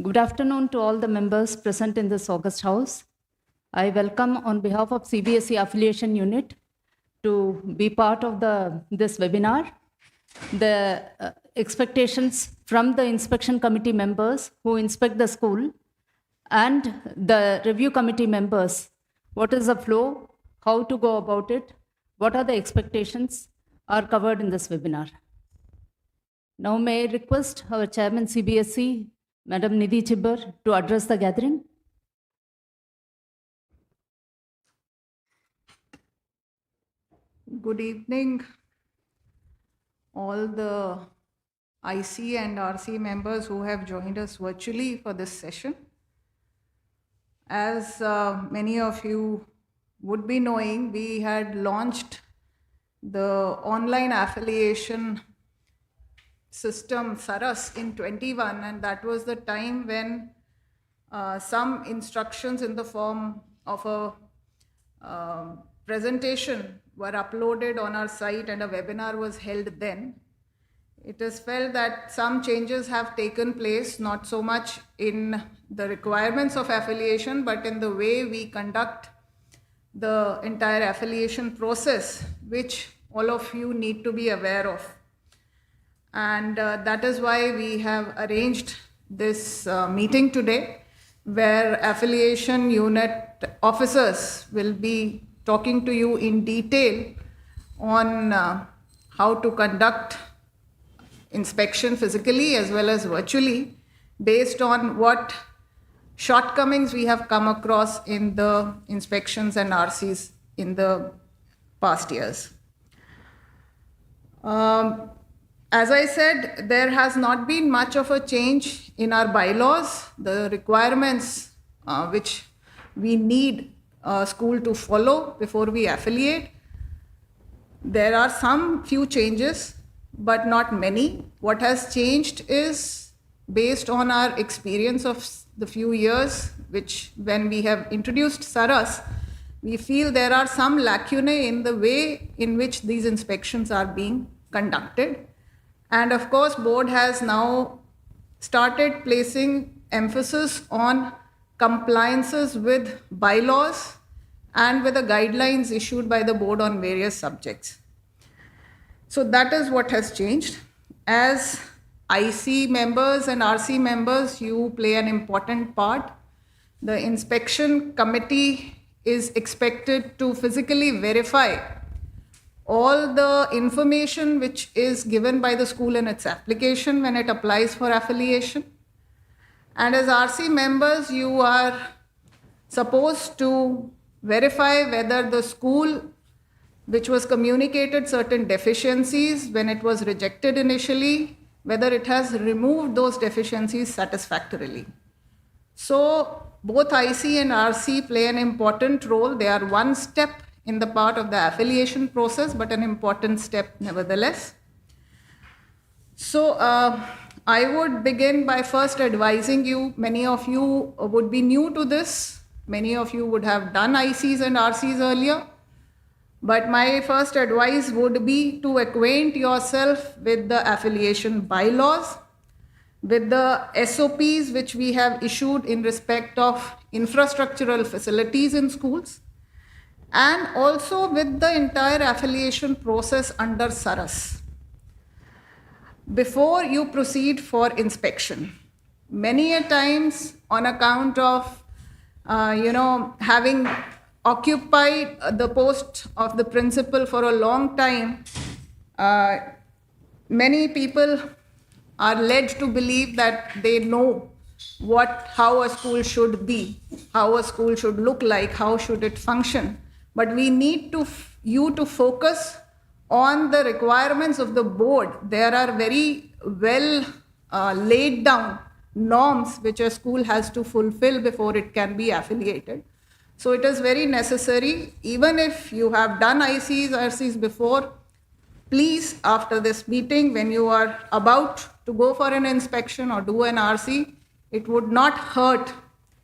Good afternoon to all the members present in this August House. I welcome on behalf of CBSE Affiliation Unit to be part of this webinar. The expectations from the inspection committee members who inspect the school and the review committee members. What is the flow? How to go about it? What are the expectations are covered in this webinar. Now may I request our chairman CBSE, Madam Nidhi Chibbar, to address the gathering. Good evening, all the IC and RC members who have joined us virtually for this session. As many of you would be knowing, we had launched the online affiliation system Saras in 21, and that was the time when some instructions in the form of a presentation were uploaded on our site and a webinar was held then. It is felt that some changes have taken place, not so much in the requirements of affiliation, but in the way we conduct the entire affiliation process, which all of you need to be aware of. And that is why we have arranged this meeting today, where affiliation unit officers will be talking to you in detail on how to conduct inspection physically as well as virtually, based on what shortcomings we have come across in the inspections and RCs in the past years. As I said, there has not been much of a change in our bylaws, the requirements which we need school to follow before we affiliate. There are some few changes, but not many. What has changed is based on our experience of the few years, which when we have introduced Saras, we feel there are some lacunae in the way in which these inspections are being conducted. And of course, board has now started placing emphasis on compliances with bylaws and with the guidelines issued by the board on various subjects. So that is what has changed. As IC members and RC members, you play an important part. The inspection committee is expected to physically verify all the information which is given by the school in its application when it applies for affiliation. And as RC members, you are supposed to verify whether the school which was communicated certain deficiencies when it was rejected initially, whether it has removed those deficiencies satisfactorily. So both IC and RC play an important role. They are one step in the part of the affiliation process, but an important step nevertheless. So I would begin by first advising you, many of you would be new to this, many of you would have done ICs and RCs earlier, but my first advice would be to acquaint yourself with the affiliation bylaws, with the SOPs which we have issued in respect of infrastructural facilities in schools, and also with the entire affiliation process under Saras before you proceed for inspection. Many a times, on account of having occupied the post of the principal for a long time, many people are led to believe that they know how a school should be, how a school should look like, how should it function. But we need you to focus on the requirements of the board. There are very well laid down norms which a school has to fulfill before it can be affiliated. So it is very necessary, even if you have done ICs, RCs before, please, after this meeting, when you are about to go for an inspection or do an RC, it would not hurt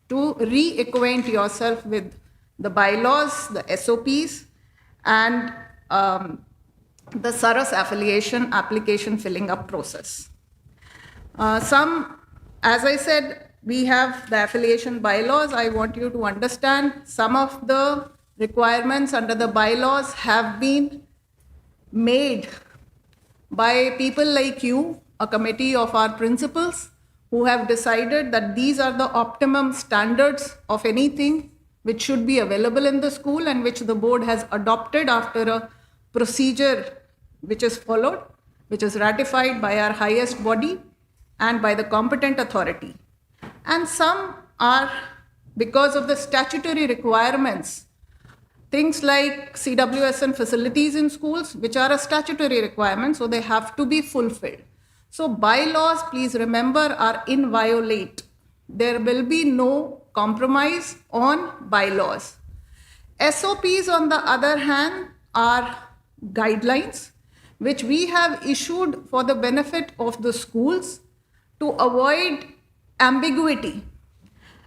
to reacquaint yourself with the bylaws, the SOPs, and the Saras affiliation application filling up process. As I said, we have the affiliation bylaws. I want you to understand some of the requirements under the bylaws have been made by people like you, a committee of our principals, who have decided that these are the optimum standards of anything which should be available in the school and which the board has adopted after a procedure which is followed, which is ratified by our highest body and by the competent authority. And some are because of the statutory requirements. Things like CWSN facilities in schools, which are a statutory requirement, so they have to be fulfilled. So bylaws, please remember, are inviolate. There will be no compromise on bylaws. SOPs, on the other hand, are guidelines which we have issued for the benefit of the schools to avoid ambiguity.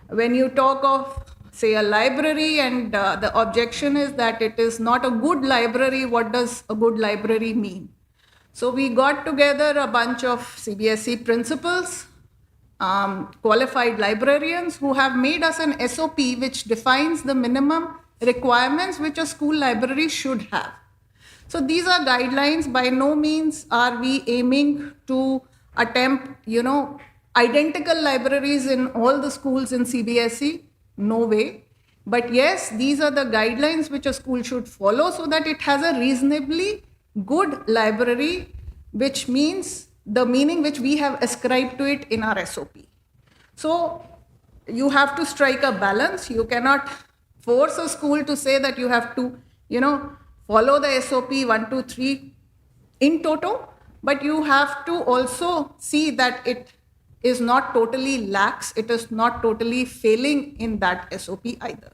When you talk of, say, a library and the objection is that it is not a good library, what does a good library mean? So we got together a bunch of CBSE principals, qualified librarians who have made us an SOP which defines the minimum requirements which a school library should have. So these are guidelines. By no means are we aiming to attempt, identical libraries in all the schools in CBSE. No way. But yes, these are the guidelines which a school should follow so that it has a reasonably good library, which means the meaning which we have ascribed to it in our SOP. So you have to strike a balance. You cannot force a school to say that you have to, follow the SOP 1, 2, 3 in toto, but you have to also see that it is not totally lax, it is not totally failing in that SOP either.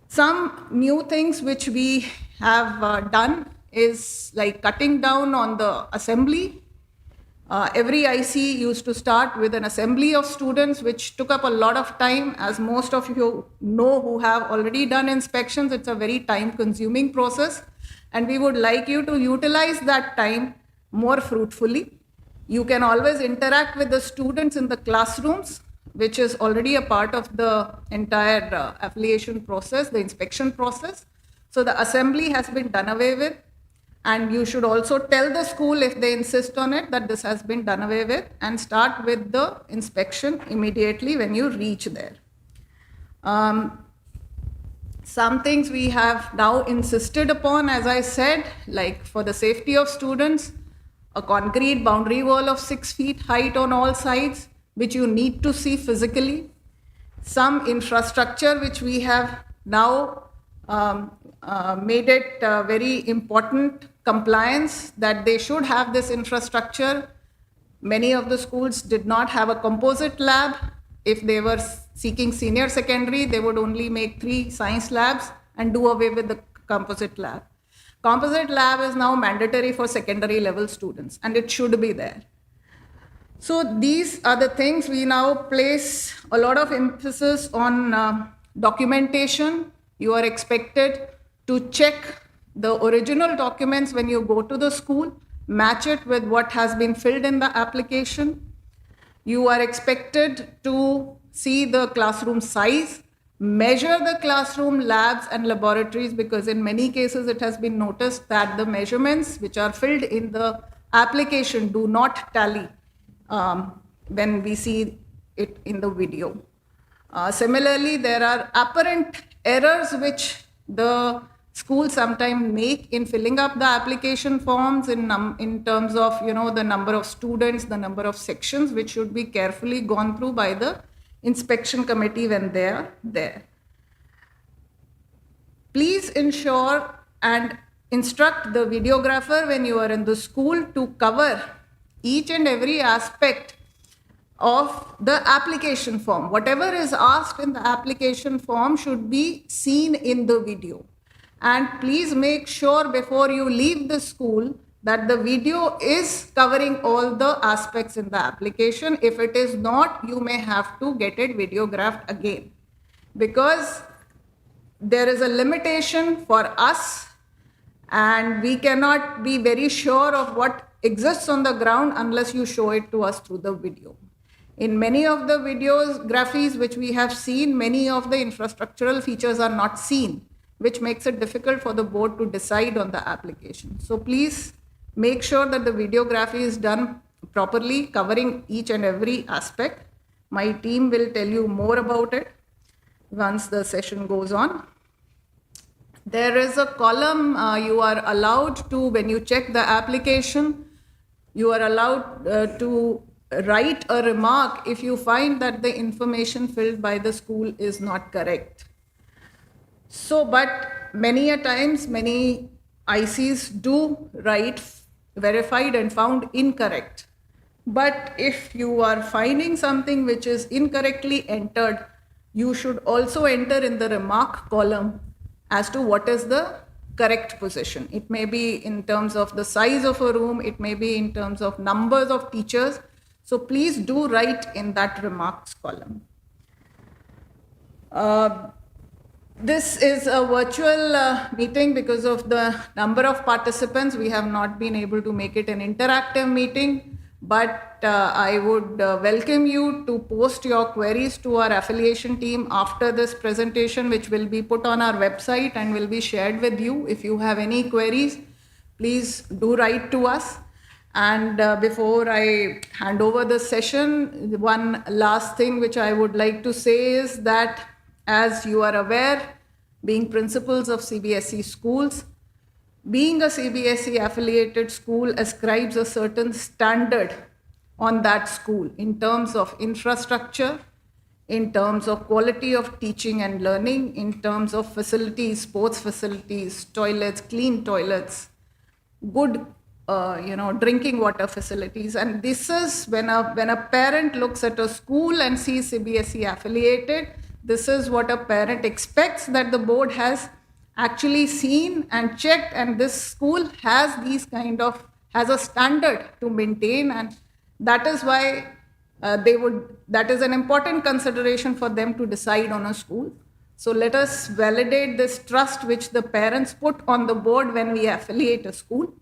Some new things which we have done is like cutting down on the assembly. Every IC used to start with an assembly of students, which took up a lot of time. As most of you know who have already done inspections, it's a very time-consuming process, and we would like you to utilize that time more fruitfully. You can always interact with the students in the classrooms, which is already a part of the entire affiliation process, the inspection process. So the assembly has been done away with. And you should also tell the school, if they insist on it, that this has been done away with, and start with the inspection immediately when you reach there. Some things we have now insisted upon, as I said, like for the safety of students, a concrete boundary wall of 6 feet height on all sides, which you need to see physically. Some infrastructure which we have now made it very important compliance that they should have this infrastructure. Many of the schools did not have a composite lab. If they were seeking senior secondary, they would only make 3 science labs and do away with the composite lab. Composite lab is now mandatory for secondary level students, and it should be there. So these are the things. We now place a lot of emphasis on documentation. You are expected to check the original documents when you go to the school, match it with what has been filled in the application. You are expected to see the classroom size, measure the classroom labs and laboratories, because in many cases it has been noticed that the measurements which are filled in the application do not tally when we see it in the video. Similarly, there are apparent errors which the schools sometimes make in filling up the application forms in terms of the number of students, the number of sections, which should be carefully gone through by the inspection committee when they are there. Please ensure and instruct the videographer when you are in the school to cover each and every aspect of the application form. Whatever is asked in the application form should be seen in the video. And please make sure before you leave the school that the video is covering all the aspects in the application. If it is not, you may have to get it videographed again, because there is a limitation for us and we cannot be very sure of what exists on the ground unless you show it to us through the video. In many of the videographies which we have seen, many of the infrastructural features are not seen, which makes it difficult for the board to decide on the application. So please make sure that the videography is done properly, covering each and every aspect. My team will tell you more about it once the session goes on. There is a column you are allowed to, when you check the application, you are allowed to write a remark if you find that the information filled by the school is not correct. So, but many a times, many ICs do write verified and found incorrect. But if you are finding something which is incorrectly entered, you should also enter in the remark column as to what is the correct position. It may be in terms of the size of a room, it may be in terms of numbers of teachers. So please do write in that remarks column. This is a virtual meeting because of the number of participants. We have not been able to make it an interactive meeting, but I would welcome you to post your queries to our affiliation team after this presentation, which will be put on our website and will be shared with you. If you have any queries, please do write to us. And before I hand over the session, one last thing which I would like to say is that, as you are aware, being principals of CBSE schools, being a CBSE affiliated school ascribes a certain standard on that school in terms of infrastructure, in terms of quality of teaching and learning, in terms of facilities, sports facilities, toilets, clean toilets, good drinking water facilities. And this is when a parent looks at a school and sees CBSE affiliated, this is what a parent expects, that the board has actually seen and checked, and this school has has a standard to maintain, and that is why that is an important consideration for them to decide on a school. So let us validate this trust which the parents put on the board when we affiliate a school.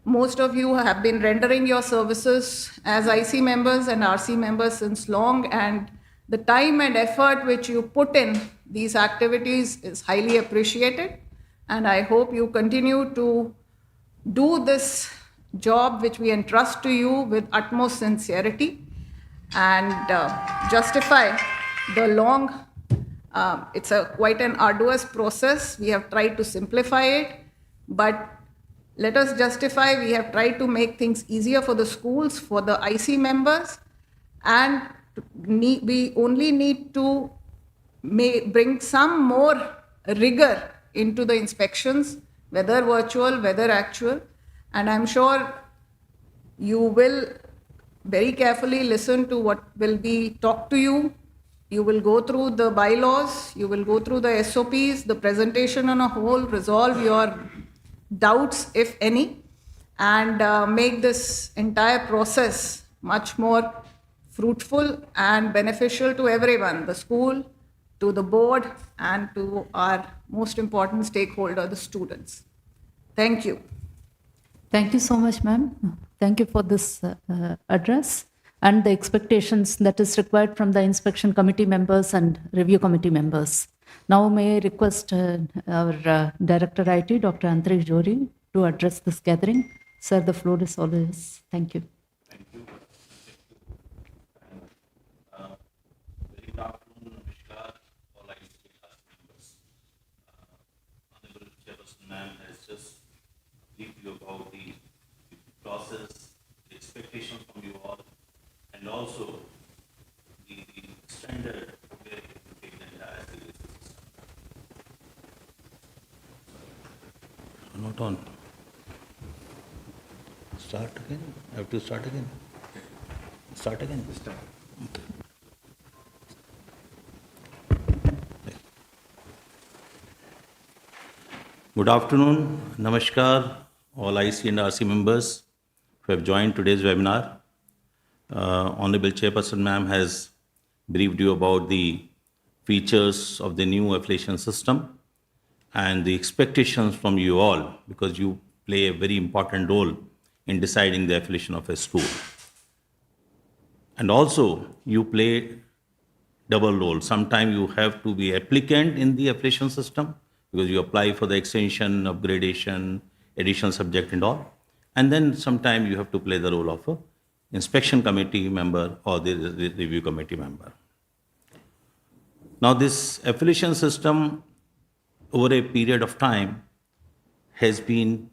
Most of you have been rendering your services as IC members and RC members since long, and the time and effort which you put in these activities is highly appreciated. And I hope you continue to do this job which we entrust to you with utmost sincerity and justify the long, it's quite an arduous process. We have tried to simplify it, but let us justify, we have tried to make things easier for the schools, for the IC members, and we only need to bring some more rigor into the inspections, whether virtual, whether actual. And I'm sure you will very carefully listen to what will be talked to you. You will go through the bylaws, you will go through the SOPs, the presentation on a whole, resolve your doubts, if any, and make this entire process much more fruitful and beneficial to everyone, the school, to the board, and to our most important stakeholder, the students. Thank you. Thank you so much, ma'am. Thank you for this address and the expectations that is required from the inspection committee members and review committee members. Now may I request our Director IT, Dr. Antarish Jori, to address this gathering. Sir, the floor is all yours. Thank you. Thank you. Very good afternoon, Namaskar, all IC members. Honorable Chairperson Ma'am has just briefed you about the process, the expectation from you all, and also the standard where you have to take the entire CBSE system. Not on. Start again? I have to start again? Start again? Start. Okay. Good afternoon, Namaskar, all IC and RC members who have joined today's webinar. Honorable Chairperson Ma'am has briefed you about the features of the new affiliation system and the expectations from you all, because you play a very important role in deciding the affiliation of a school. And also, you play double role. Sometimes you have to be applicant in the application system because you apply for the extension, upgradation, additional subject and all. And then sometimes you have to play the role of a inspection committee member or the review committee member. Now, this affiliation system over a period of time has been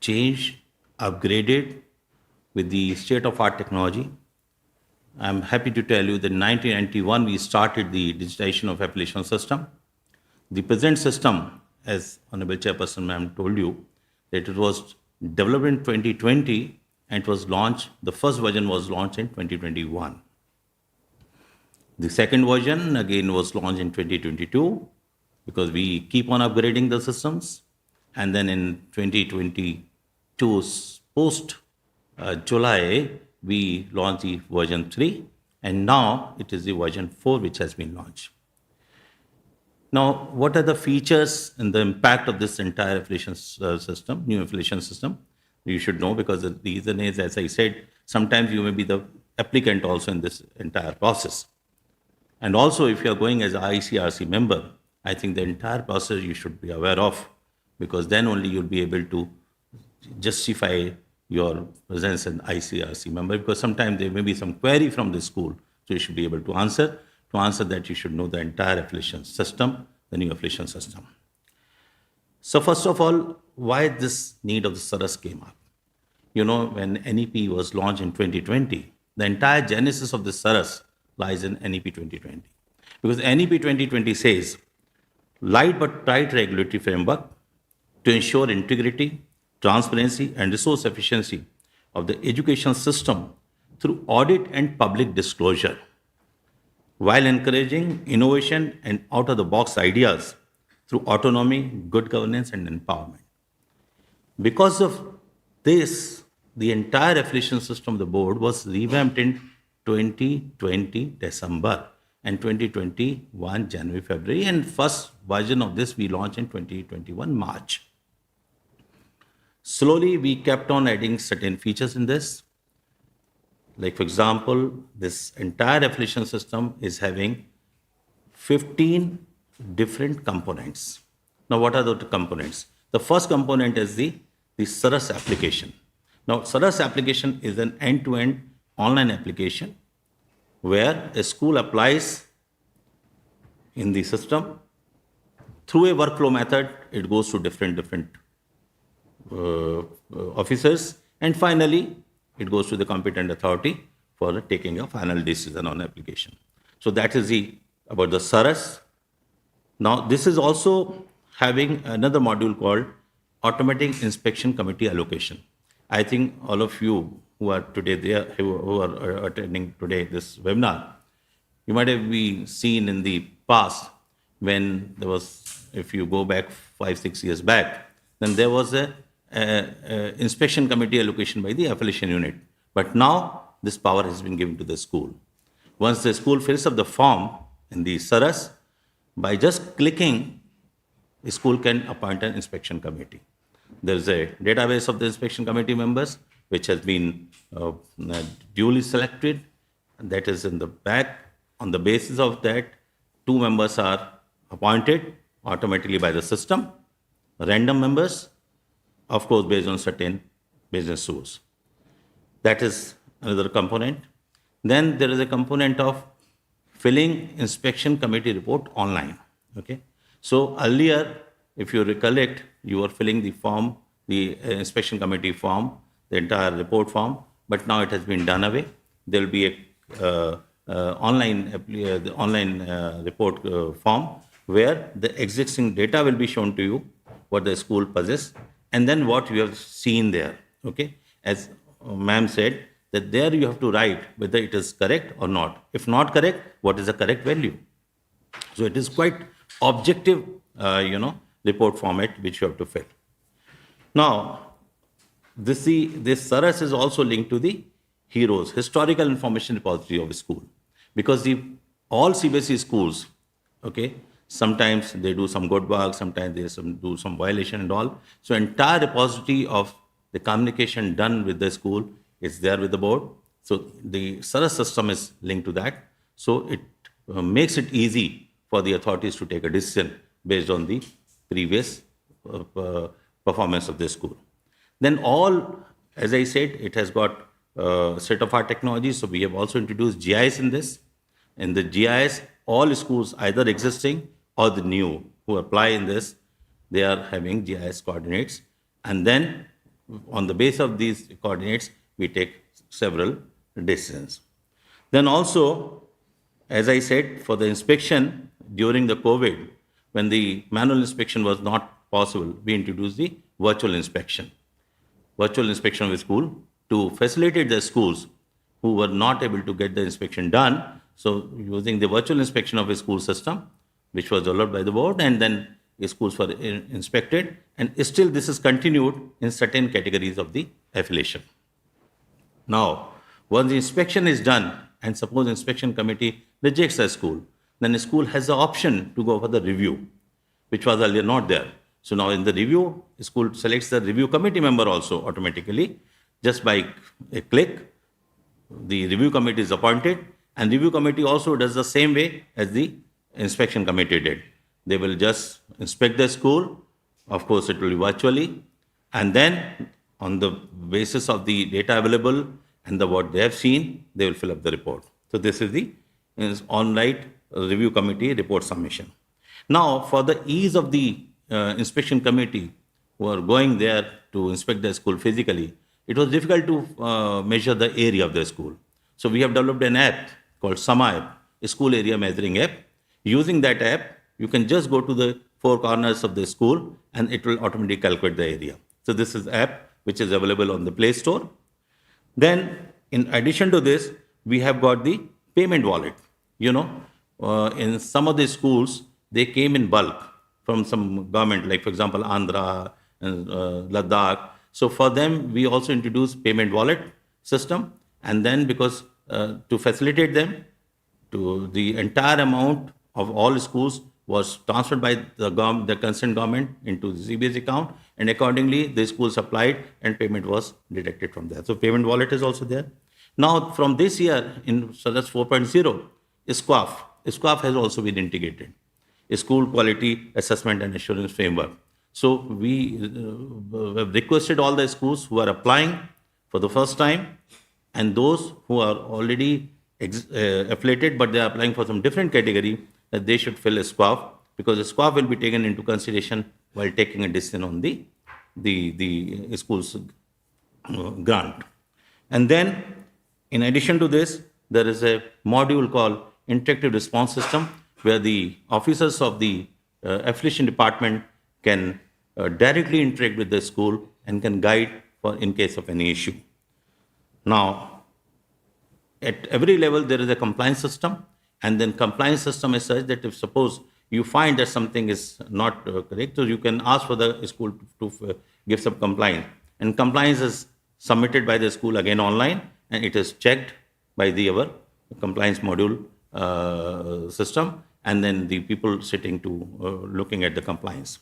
changed, upgraded with the state-of-art technology. I'm happy to tell you that in 1991 we started the digitization of application system. The present system, as Honorable Chairperson Ma'am told you, that it was developed in 2020 and it was launched, the first version was launched in 2021. The second version again was launched in 2022 because we keep on upgrading the systems. And then in 2022, post July, we launched the version 3, and now it is the version 4 which has been launched. Now, what are the features and the impact of this entire affiliation system, new affiliation system? You should know, because the reason is, as I said, sometimes you may be the applicant also in this entire process. And also, if you are going as an ICRC member, I think the entire process you should be aware of, because then only you'll be able to justify your presence in ICRC member, because sometimes there may be some query from the school, so you should be able to answer. To answer that, you should know the entire affiliation system, the new affiliation system. So first of all, why this need of the Saras came up? You know, when NEP was launched in 2020, the entire genesis of the Saras lies in NEP 2020. Because NEP 2020 says, light but tight regulatory framework to ensure integrity, transparency, and resource efficiency of the education system through audit and public disclosure, while encouraging innovation and out-of-the-box ideas through autonomy, good governance, and empowerment. Because of this, the entire affiliation system of the board was revamped in 2020 December and 2021 January, February, and first version of this we launched in 2021 March. Slowly, we kept on adding certain features in this. Like, for example, this entire affiliation system is having 15 different components. Now, what are the components? The first component is the Saras application. Now, Saras application is an end-to-end online application where a school applies in the system. Through a workflow method, it goes to different officers, and finally it goes to the competent authority for taking a final decision on application. So that is about the Saras. Now this is also having another module called automatic inspection committee allocation. I think all of you who are today there, who are attending today this webinar, you might have been seen in the past when there was, if you go back 5-6 years back, then there was a inspection committee allocation by the affiliation unit. But now this power has been given to the school. Once the school fills up the form in the Saras, by just clicking, the school can appoint an inspection committee. There is a database of the inspection committee members, which has been duly selected. That is in the back. On the basis of that, 2 members are appointed automatically by the system, random members, of course, based on certain business rules. That is another component. Then there is a component of filling inspection committee report online. Okay. So earlier, if you recollect, you were filling the form, the inspection committee form, the entire report form, but now it has been done away. There will be a online report form where the existing data will be shown to you, what the school possesses, and then what you have seen there. Okay, as ma'am said, that there you have to write whether it is correct or not. If not correct, what is the correct value? So it is quite objective, report format which you have to fill. Now, this Saras is also linked to the HEROES, Historical Information Repository of a school, because all CBSE schools, okay, sometimes they do some good work, sometimes they do some violation and all. So entire repository of the communication done with the school is there with the board. So the Saras system is linked to that. So it makes it easy for the authorities to take a decision based on the previous performance of the school. Then all, as I said, it has got state-of-art technology. So we have also introduced GIS in this. In the GIS, all schools, either existing or the new, who apply in this, they are having GIS coordinates. And then on the base of these coordinates, we take several decisions. Then also, as I said, for the inspection during the COVID, when the manual inspection was not possible, we introduced the virtual inspection of the school to facilitate the schools who were not able to get the inspection done. So using the virtual inspection of a school system, which was developed by the board, and then the schools were inspected, and still this is continued in certain categories of the affiliation. Now, once the inspection is done, and suppose inspection committee rejects a school, then the school has the option to go for the review, which was earlier not there. So now in the review, the school selects the review committee member also automatically. Just by a click, the review committee is appointed, and review committee also does the same way as the inspection committee did. They will just inspect the school. Of course, it will be virtually, and then on the basis of the data available and what they have seen, they will fill up the report. So this is the on-site review committee report submission. Now, for the ease of the inspection committee who are going there to inspect the school physically, it was difficult to measure the area of the school. So we have developed an app called Sama app, a school area measuring app. Using that app, you can just go to the four corners of the school and it will automatically calculate the area. So this is app which is available on the Play Store. Then, in addition to this, we have got the payment wallet. In some of the schools, they came in bulk from some government, like for example, Andhra and Ladakh. So for them, we also introduced payment wallet system. And then because to facilitate them, to the entire amount of all schools was transferred by the concerned government into the CBS account, and accordingly the schools applied and payment was deducted from there. So payment wallet is also there. Now from this year in Saras 4.0, SQAF has also been integrated, a school quality assessment and assurance framework. So we have requested all the schools who are applying for the first time and those who are already affiliated but they are applying for some different category, that they should fill a SQAF, because the SQAF will be taken into consideration while taking a decision on the school's grant. And then, in addition to this, there is a module called Interactive Response System, where the officers of the affiliation department can directly interact with the school and can guide in case of any issue. Now, at every level, there is a compliance system. And then compliance system is such that if suppose you find that something is not correct, so you can ask for the school to give some compliance. And compliance is submitted by the school again online, and it is checked by our compliance module system, and then the people sitting to looking at the compliance.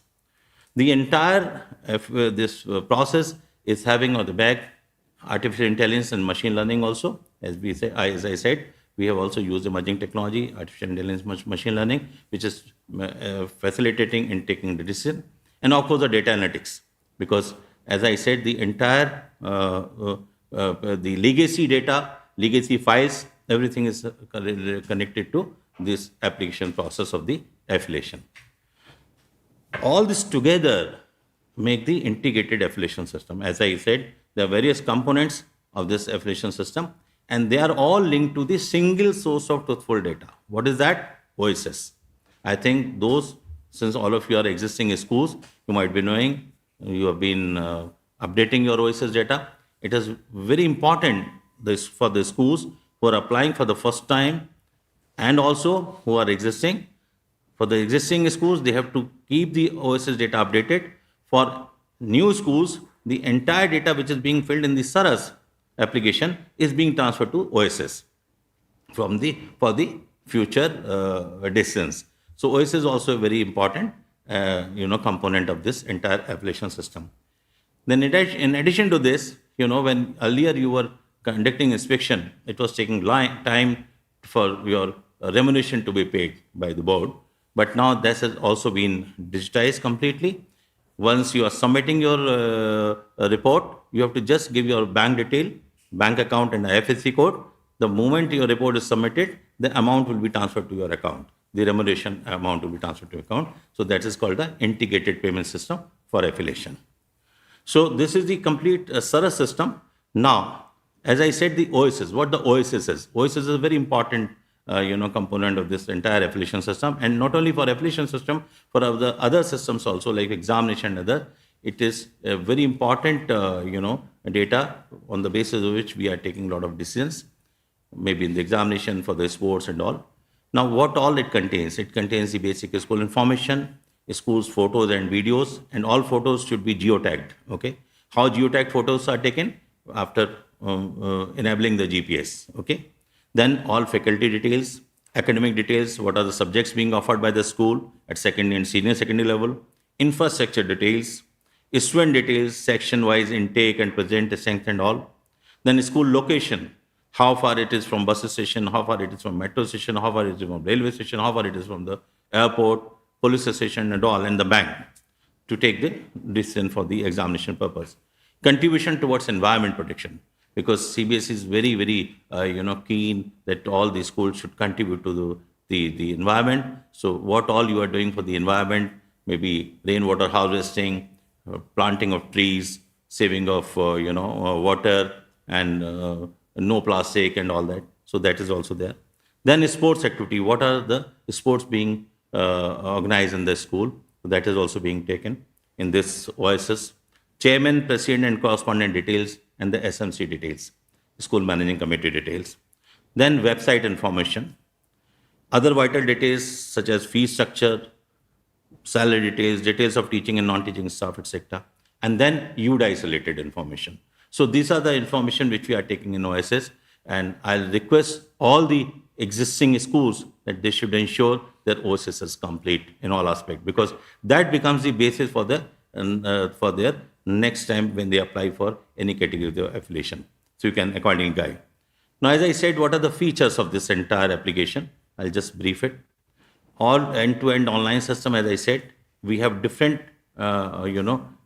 The entire this process is having on the back artificial intelligence and machine learning also. As I said, we have also used emerging technology, artificial intelligence, machine learning, which is facilitating in taking the decision. And of course, the data analytics, because as I said, the entire the legacy data, legacy files, everything is connected to this application process of the affiliation. All this together make the integrated affiliation system. As I said, there are various components of this affiliation system, and they are all linked to the single source of truthful data. What is that? OSS. I think those, since all of you are existing schools, you might be knowing, you have been updating your OSS data. It is very important for the schools who are applying for the first time and also who are existing. For the existing schools, they have to keep the OSS data updated. For new schools, the entire data which is being filled in the Saras application is being transferred to OSS for the future decisions. So OSS is also a very important component of this entire application system. Then in addition to this, when earlier you were conducting inspection, it was taking time for your remuneration to be paid by the board. But now this has also been digitized completely. Once you are submitting your report, you have to just give your bank detail, bank account and IFSC code. The moment your report is submitted, the amount will be transferred to your account. The remuneration amount will be transferred to your account. So that is called the integrated payment system for affiliation. So this is the complete Saras system. Now, as I said, the OSS, what the OSS is. OSS is a very important component of this entire affiliation system, and not only for affiliation system, for the other systems also like examination and other. It is a very important data on the basis of which we are taking a lot of decisions, maybe in the examination for the sports and all. Now, what all it contains? It contains the basic school information, school's photos and videos, and all photos should be geotagged. Okay, how geotagged photos are taken? After enabling the GPS. Okay, then all faculty details, academic details, what are the subjects being offered by the school at secondary and senior secondary level, infrastructure details, student details, section-wise intake and present strength and all. Then school location, how far it is from bus station, how far it is from metro station, how far it is from railway station, how far it is from the airport, police station and all, and the bank to take the decision for the examination purpose. Contribution towards environment protection, because CBSE is very, very, keen that all the schools should contribute to the environment. So what all you are doing for the environment, maybe rainwater harvesting, planting of trees, saving of, water, and no plastic and all that. So that is also there. Then sports activity, what are the sports being organized in the school? That is also being taken in this OSS. Chairman, president and correspondent details, and the SMC details, school managing committee details. Then website information. Other vital details such as fee structure, salary details, details of teaching and non-teaching staff, etc. And then UDICE related information. So these are the information which we are taking in OSS, and I'll request all the existing schools that they should ensure their OSS is complete in all aspects, because that becomes the basis for their next time when they apply for any category of affiliation. So you can accordingly guide. Now, as I said, what are the features of this entire application? I'll just brief it. All end-to-end online system, as I said, we have different, part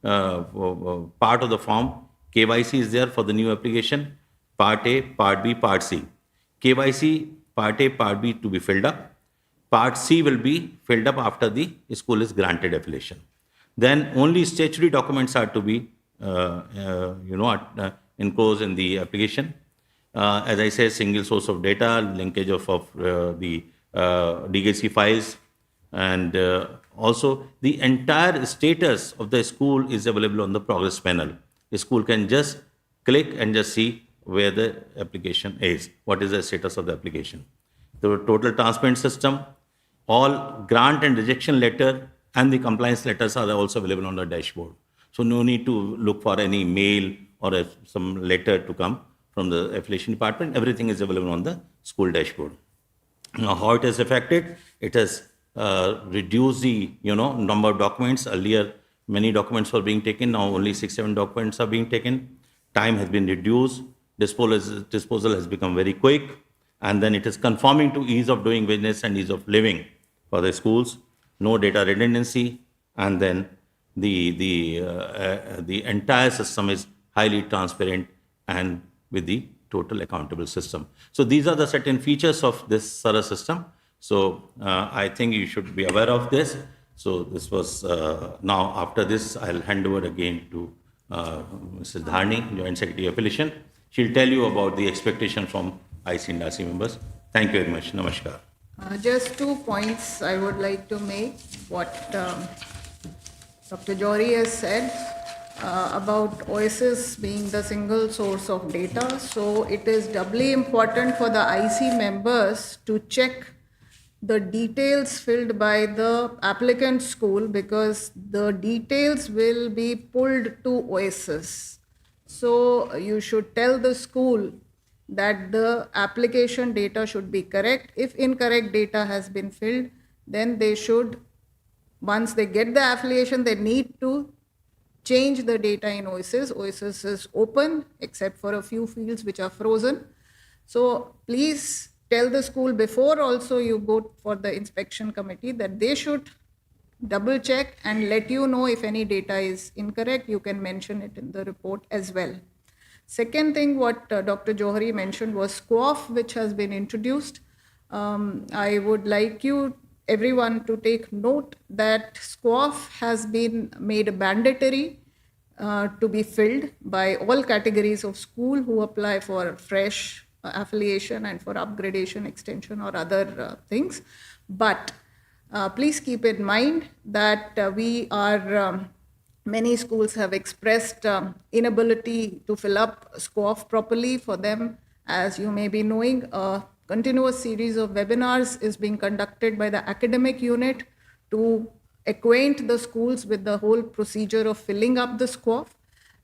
of the form. KYC is there for the new application, Part A, Part B, Part C. KYC, Part A, Part B to be filled up. Part C will be filled up after the school is granted affiliation. Then only statutory documents are to be, enclosed in the application. As I said, single source of data, linkage of the DGC files, and also the entire status of the school is available on the progress panel. The school can just click and just see where the application is, what is the status of the application. The total transparent system, all grant and rejection letter and the compliance letters are also available on the dashboard. So no need to look for any mail or some letter to come from the affiliation department. Everything is available on the school dashboard. Now, how it has affected? It has reduced the number of documents. Earlier, many documents were being taken. Now only 6-7 documents are being taken. Time has been reduced. Disposal has become very quick. And then it is conforming to ease of doing business and ease of living for the schools. No data redundancy, and then the entire system is highly transparent and with the total accountable system. So these are the certain features of this Saras system. So I think you should be aware of this. So this was, now after this, I'll hand over again to Mrs. Dharni, Joint Secretary Affiliation. She'll tell you about the expectation from IC and IRC members. Thank you very much. Namaskar. Just 2 points I would like to make. What Dr. Jory has said about OSS being the single source of data. So it is doubly important for the IC members to check the details filled by the applicant school, because the details will be pulled to OSS. So you should tell the school that the application data should be correct. If incorrect data has been filled, then they should, once they get the affiliation, they need to change the data in OSIS. OSIS is open except for a few fields which are frozen. So please tell the school before also you go for the inspection committee that they should double check and let you know if any data is incorrect. You can mention it in the report as well. Second thing what Dr. Johari mentioned was SCOF, which has been introduced. I would like everyone to take note that SCOF has been made mandatory to be filled by all categories of school who apply for fresh affiliation and for upgradation, extension or other things. But please keep in mind that many schools have expressed inability to fill up SCOF properly. For them, as you may be knowing, a continuous series of webinars is being conducted by the academic unit to acquaint the schools with the whole procedure of filling up the SCOF.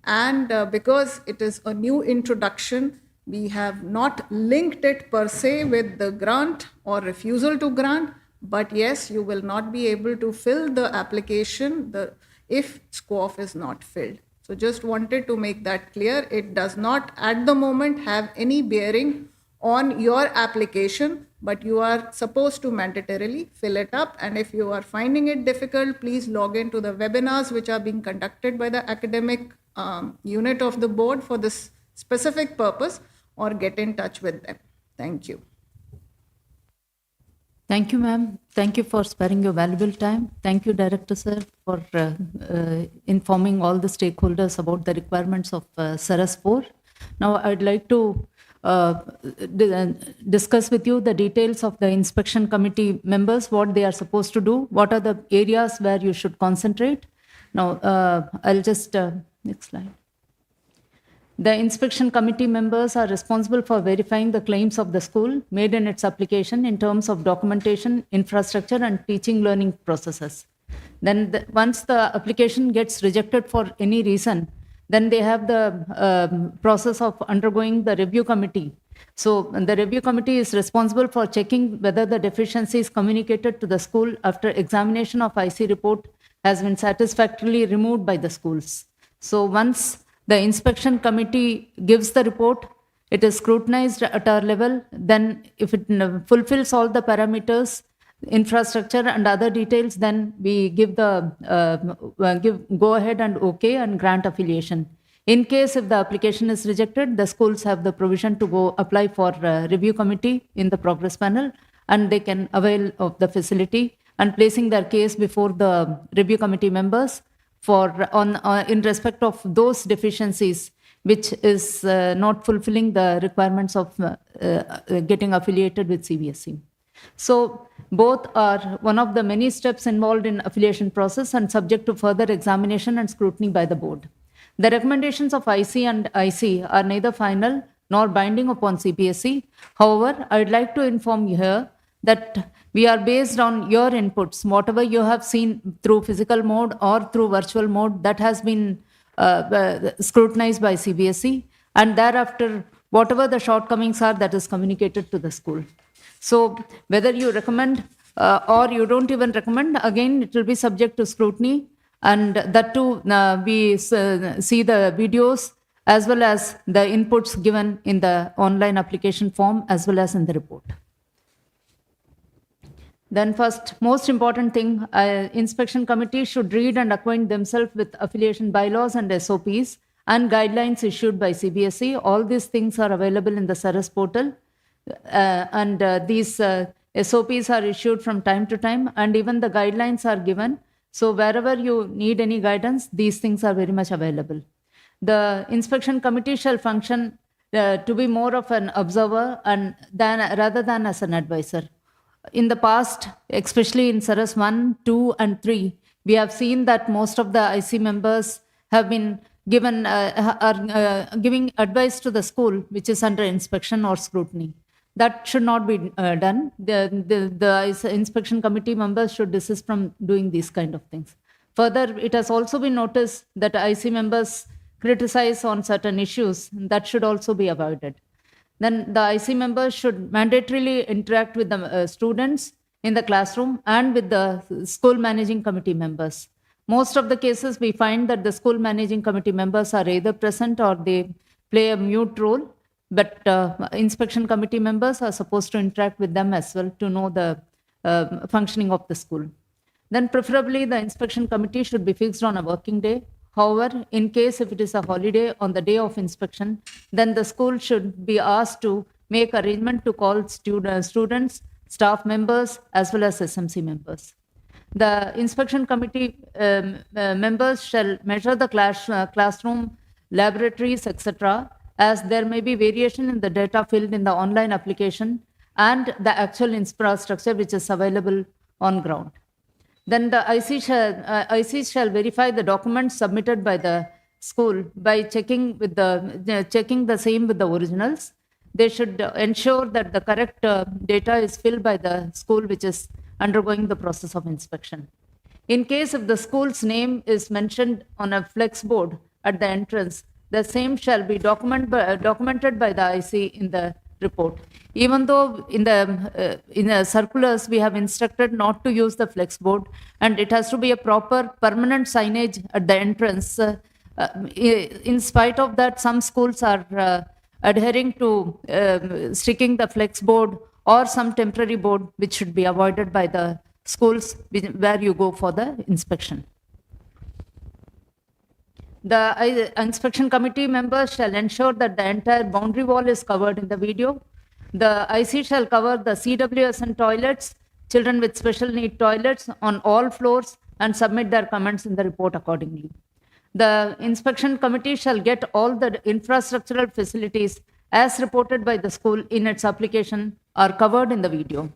And because it is a new introduction, we have not linked it per se with the grant or refusal to grant, but yes, you will not be able to fill the application if SCOF is not filled. So just wanted to make that clear. It does not at the moment have any bearing on your application, but you are supposed to mandatorily fill it up. And if you are finding it difficult, please log into the webinars which are being conducted by the academic unit of the board for this specific purpose, or get in touch with them. Thank you. Thank you, ma'am. Thank you for sparing your valuable time. Thank you, Director Sir, for informing all the stakeholders about the requirements of Saras 4. Now, I'd like to discuss with you the details of the inspection committee members, what they are supposed to do, what are the areas where you should concentrate. Now, I'll just, next slide. The inspection committee members are responsible for verifying the claims of the school made in its application in terms of documentation, infrastructure, and teaching learning processes. Then once the application gets rejected for any reason, then they have the process of undergoing the review committee. So the review committee is responsible for checking whether the deficiencies communicated to the school after examination of IC report has been satisfactorily removed by the schools. So once the inspection committee gives the report, it is scrutinized at our level. Then if it fulfills all the parameters, infrastructure and other details, then we give the go ahead and okay and grant affiliation. In case if the application is rejected, the schools have the provision to go apply for review committee in the progress panel, and they can avail of the facility and placing their case before the review committee members in respect of those deficiencies which is not fulfilling the requirements of getting affiliated with CBSE. So both are one of the many steps involved in affiliation process and subject to further examination and scrutiny by the board. The recommendations of IC and IC are neither final nor binding upon CBSE. However, I'd like to inform you here that we are based on your inputs, whatever you have seen through physical mode or through virtual mode, that has been scrutinized by CBSE, and thereafter, whatever the shortcomings are, that is communicated to the school. So whether you recommend or you don't even recommend, again, it will be subject to scrutiny, and that too, we see the videos as well as the inputs given in the online application form as well as in the report. Then first, most important thing, inspection committee should read and acquaint themselves with affiliation bylaws and SOPs and guidelines issued by CBSE. All these things are available in the Saras portal. These SOPs are issued from time to time, and even the guidelines are given. So wherever you need any guidance, these things are very much available. The inspection committee shall function to be more of an observer rather than as an advisor. In the past, especially in Saras 1, 2, and 3, we have seen that most of the IC members have been giving advice to the school which is under inspection or scrutiny. That should not be done. The inspection committee members should desist from doing these kind of things. Further, it has also been noticed that IC members criticize on certain issues. That should also be avoided. Then the IC members should mandatorily interact with the students in the classroom and with the school managing committee members. Most of the cases, we find that the school managing committee members are either present or they play a mute role, but inspection committee members are supposed to interact with them as well to know the functioning of the school. Then preferably the inspection committee should be fixed on a working day. However, in case if it is a holiday on the day of inspection, then the school should be asked to make arrangement to call students, staff members, as well as SMC members. The inspection committee members shall measure the classroom, laboratories, etc., as there may be variation in the data filled in the online application and the actual infrastructure which is available on ground. Then the IC shall verify the documents submitted by the school by checking the same with the originals. They should ensure that the correct data is filled by the school which is undergoing the process of inspection. In case if the school's name is mentioned on a flex board at the entrance, the same shall be documented by the IC in the report. Even though in the circulars we have instructed not to use the flex board, and it has to be a proper permanent signage at the entrance. In spite of that, some schools are adhering to sticking the flex board or some temporary board, which should be avoided by the schools where you go for the inspection. The inspection committee members shall ensure that the entire boundary wall is covered in the video. The IC shall cover the CWSN toilets, children with special need toilets on all floors, and submit their comments in the report accordingly. The inspection committee shall get all the infrastructural facilities as reported by the school in its application are covered in the video.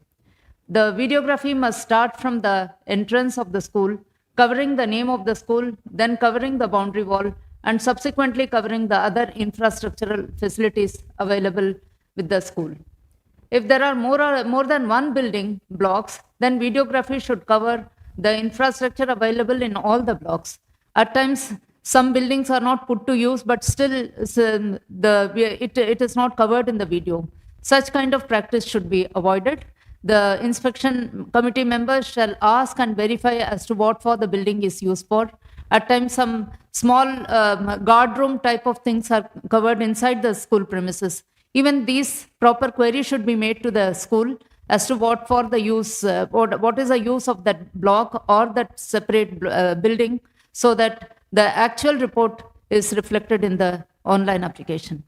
The videography must start from the entrance of the school, covering the name of the school, then covering the boundary wall, and subsequently covering the other infrastructural facilities available with the school. If there are more than one building blocks, then videography should cover the infrastructure available in all the blocks. At times, some buildings are not put to use, but still it is not covered in the video. Such kind of practice should be avoided. The inspection committee members shall ask and verify as to what for the building is used for. At times, some small guard room type of things are covered inside the school premises. Even these proper queries should be made to the school as to what for the use, what is the use of that block or that separate building, so that the actual report is reflected in the online application.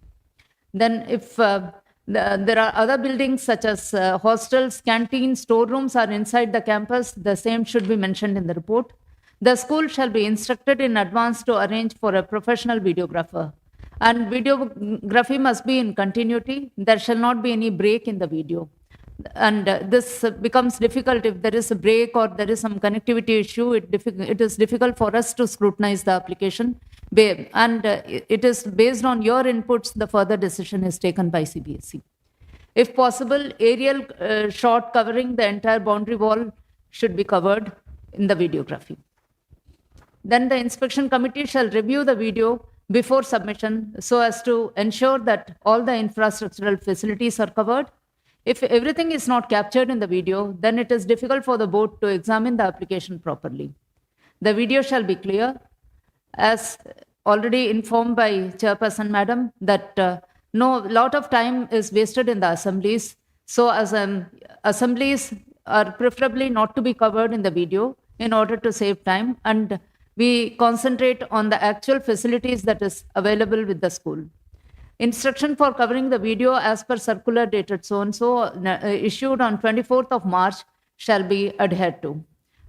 Then if there are other buildings such as hostels, canteens, storerooms are inside the campus, the same should be mentioned in the report. The school shall be instructed in advance to arrange for a professional videographer. And videography must be in continuity. There shall not be any break in the video. And this becomes difficult if there is a break or there is some connectivity issue. It is difficult for us to scrutinize the application. And it is based on your inputs, the further decision is taken by CBSE. If possible, aerial shot covering the entire boundary wall should be covered in the videography. Then the inspection committee shall review the video before submission so as to ensure that all the infrastructural facilities are covered. If everything is not captured in the video, then it is difficult for the board to examine the application properly. The video shall be clear, as already informed by Chairperson Madam, that lot of time is wasted in the assemblies. So as assemblies are preferably not to be covered in the video in order to save time, and we concentrate on the actual facilities that is available with the school. Instruction for covering the video as per circular dated so-and-so issued on 24th of March shall be adhered to.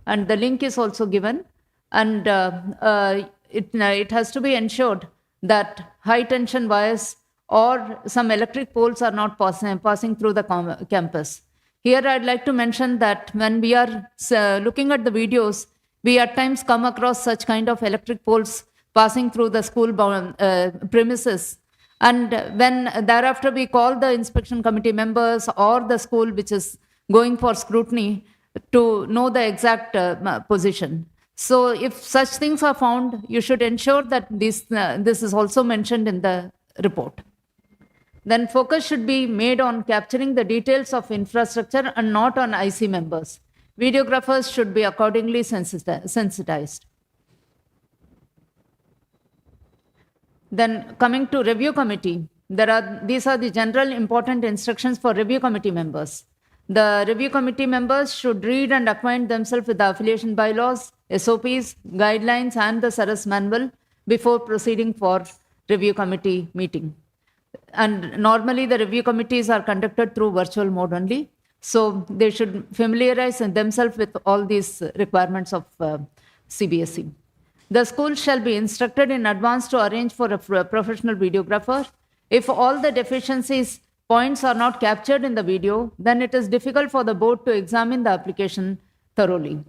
And the link is also given. And it has to be ensured that high tension wires or some electric poles are not passing through the campus. Here I'd like to mention that when we are looking at the videos, we at times come across such kind of electric poles passing through the school premises. And when thereafter we call the inspection committee members or the school which is going for scrutiny to know the exact position. So if such things are found, you should ensure that this is also mentioned in the report. Then focus should be made on capturing the details of infrastructure and not on IC members. Videographers should be accordingly sensitized. Then coming to review committee, these are the general important instructions for review committee members. The review committee members should read and acquaint themselves with the affiliation bylaws, SOPs, guidelines, and the Saras manual before proceeding for review committee meeting. And normally the review committees are conducted through virtual mode only. So they should familiarize themselves with all these requirements of CBSE. The school shall be instructed in advance to arrange for a professional videographer. If all the deficiencies points are not captured in the video, then it is difficult for the board to examine the application thoroughly.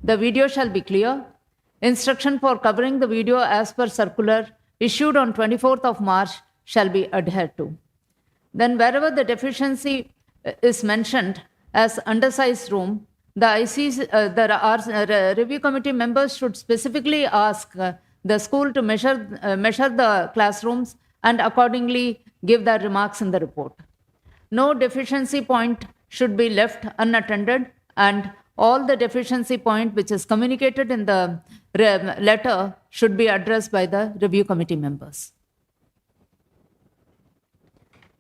The video shall be clear. Instruction for covering the video as per circular issued on 24th of March shall be adhered to. Then wherever the deficiency is mentioned as undersized room, the review committee members should specifically ask the school to measure the classrooms and accordingly give their remarks in the report. No deficiency point should be left unattended, and all the deficiency point which is communicated in the letter should be addressed by the review committee members.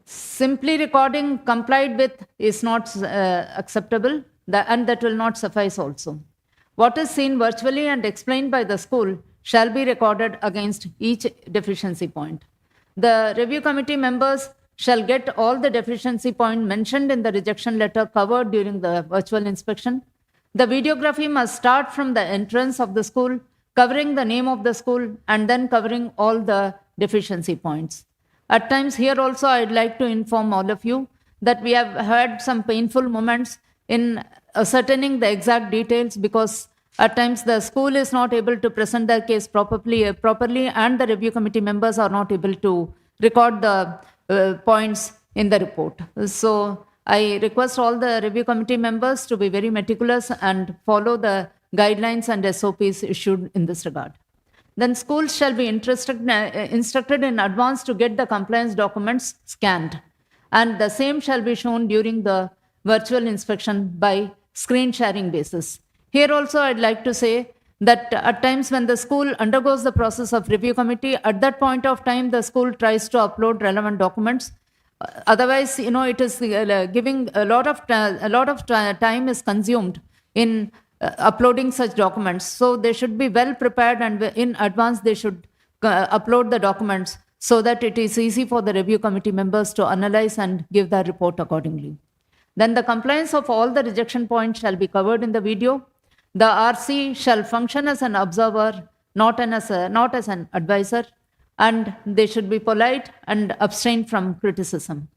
Simply recording complied with is not acceptable, and that will not suffice also. What is seen virtually and explained by the school shall be recorded against each deficiency point. The review committee members shall get all the deficiency point mentioned in the rejection letter covered during the virtual inspection. The videography must start from the entrance of the school, covering the name of the school, and then covering all the deficiency points. At times here also I'd like to inform all of you that we have had some painful moments in ascertaining the exact details, because at times the school is not able to present their case properly and the review committee members are not able to record the points in the report. So I request all the review committee members to be very meticulous and follow the guidelines and SOPs issued in this regard. Then schools shall be instructed in advance to get the compliance documents scanned, and the same shall be shown during the virtual inspection by screen sharing basis. Here also I'd like to say that at times when the school undergoes the process of review committee, at that point of time the school tries to upload relevant documents. Otherwise, it is giving a lot of time is consumed in uploading such documents. So they should be well prepared, and in advance they should upload the documents so that it is easy for the review committee members to analyze and give their report accordingly. Then the compliance of all the rejection points shall be covered in the video. The RC shall function as an observer, not as an advisor, and they should be polite and abstain from criticism.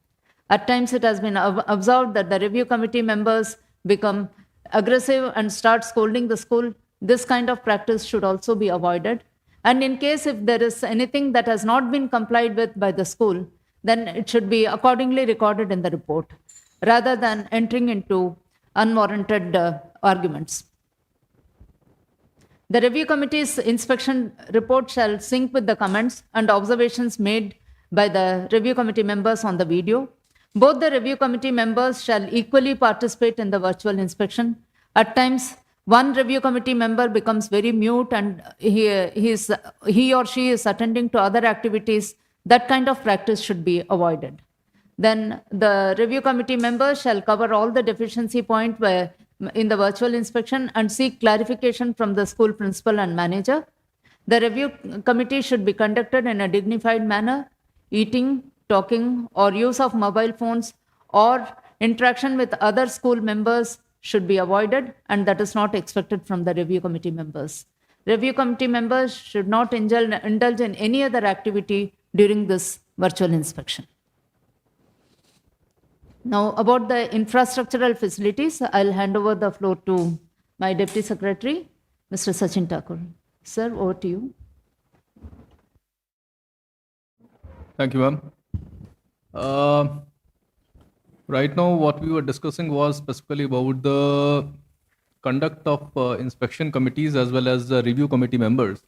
At times it has been observed that the review committee members become aggressive and start scolding the school. This kind of practice should also be avoided. And in case if there is anything that has not been complied with by the school, then it should be accordingly recorded in the report, rather than entering into unwarranted arguments. The review committee's inspection report shall sync with the comments and observations made by the review committee members on the video. Both the review committee members shall equally participate in the virtual inspection. At times, one review committee member becomes very mute and he or she is attending to other activities. That kind of practice should be avoided. Then the review committee members shall cover all the deficiency points in the virtual inspection and seek clarification from the school principal and manager. The review committee should be conducted in a dignified manner. Eating, talking, or use of mobile phones or interaction with other school members should be avoided, and that is not expected from the review committee members. Review committee members should not indulge in any other activity during this virtual inspection. Now, about the infrastructural facilities, I'll hand over the floor to my Deputy Secretary, Mr. Sachin Thakur. Sir, over to you. Thank you, ma'am. Right now, what we were discussing was specifically about the conduct of inspection committees as well as the review committee members.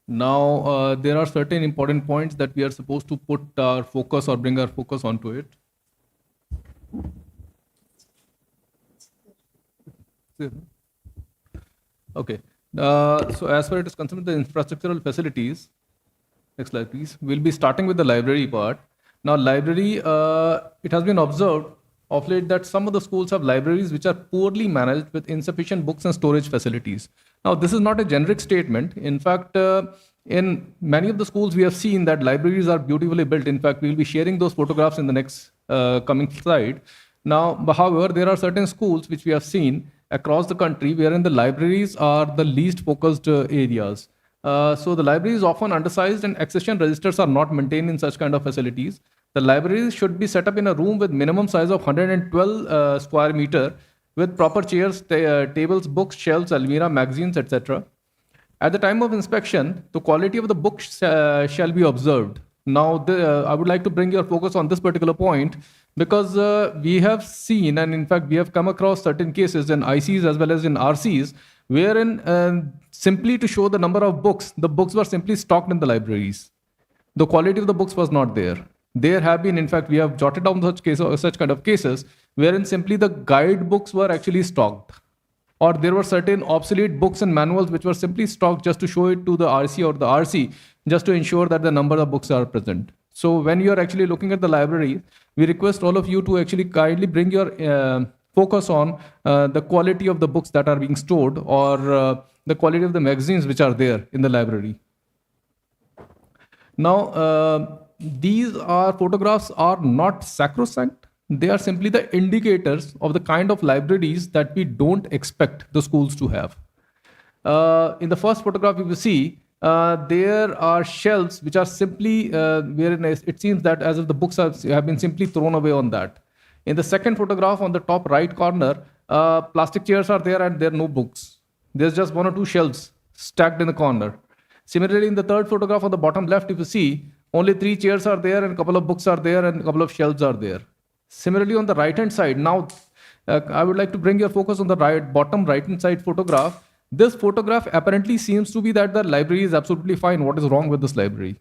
Now, there are certain important points that we are supposed to put our focus or bring our focus onto it. Okay. So as far as it is concerned, the infrastructural facilities, Next slide, please. We'll be starting with the library part. Now, library, it has been observed of late that some of the schools have libraries which are poorly managed with insufficient books and storage facilities. Now, this is not a generic statement. In fact, in many of the schools, we have seen that libraries are beautifully built. In fact, we'll be sharing those photographs in the next coming slide. Now, however, there are certain schools which we have seen across the country wherein the libraries are the least focused areas. So the library is often undersized and accession registers are not maintained in such kind of facilities. The libraries should be set up in a room with minimum size of 112 square meter with proper chairs, tables, books, shelves, almirah, magazines, etc. At the time of inspection, the quality of the books shall be observed. Now, I would like to bring your focus on this particular point because we have seen, and in fact, we have come across certain cases in ICs as well as in RCs, wherein simply to show the number of books, the books were simply stocked in the libraries. The quality of the books was not there. There have been, in fact, we have jotted down such kind of cases wherein simply the guide books were actually stocked, or there were certain obsolete books and manuals which were simply stocked just to show it to the RC or the RC, just to ensure that the number of books are present. So when you are actually looking at the library, we request all of you to actually kindly bring your focus on the quality of the books that are being stored or the quality of the magazines which are there in the library. Now, these photographs are not sacrosanct. They are simply the indicators of the kind of libraries that we don't expect the schools to have. In the first photograph, you will see there are shelves which are simply wherein it seems that as if the books have been simply thrown away on that. In the second photograph on the top right corner, plastic chairs are there and there are no books. There's just one or two shelves stacked in the corner. Similarly, in the third photograph on the bottom left, if you see, only 3 chairs are there and a couple of books are there and a couple of shelves are there. Similarly, on the right-hand side, now I would like to bring your focus on the bottom right-hand side photograph. This photograph apparently seems to be that the library is absolutely fine. What is wrong with this library?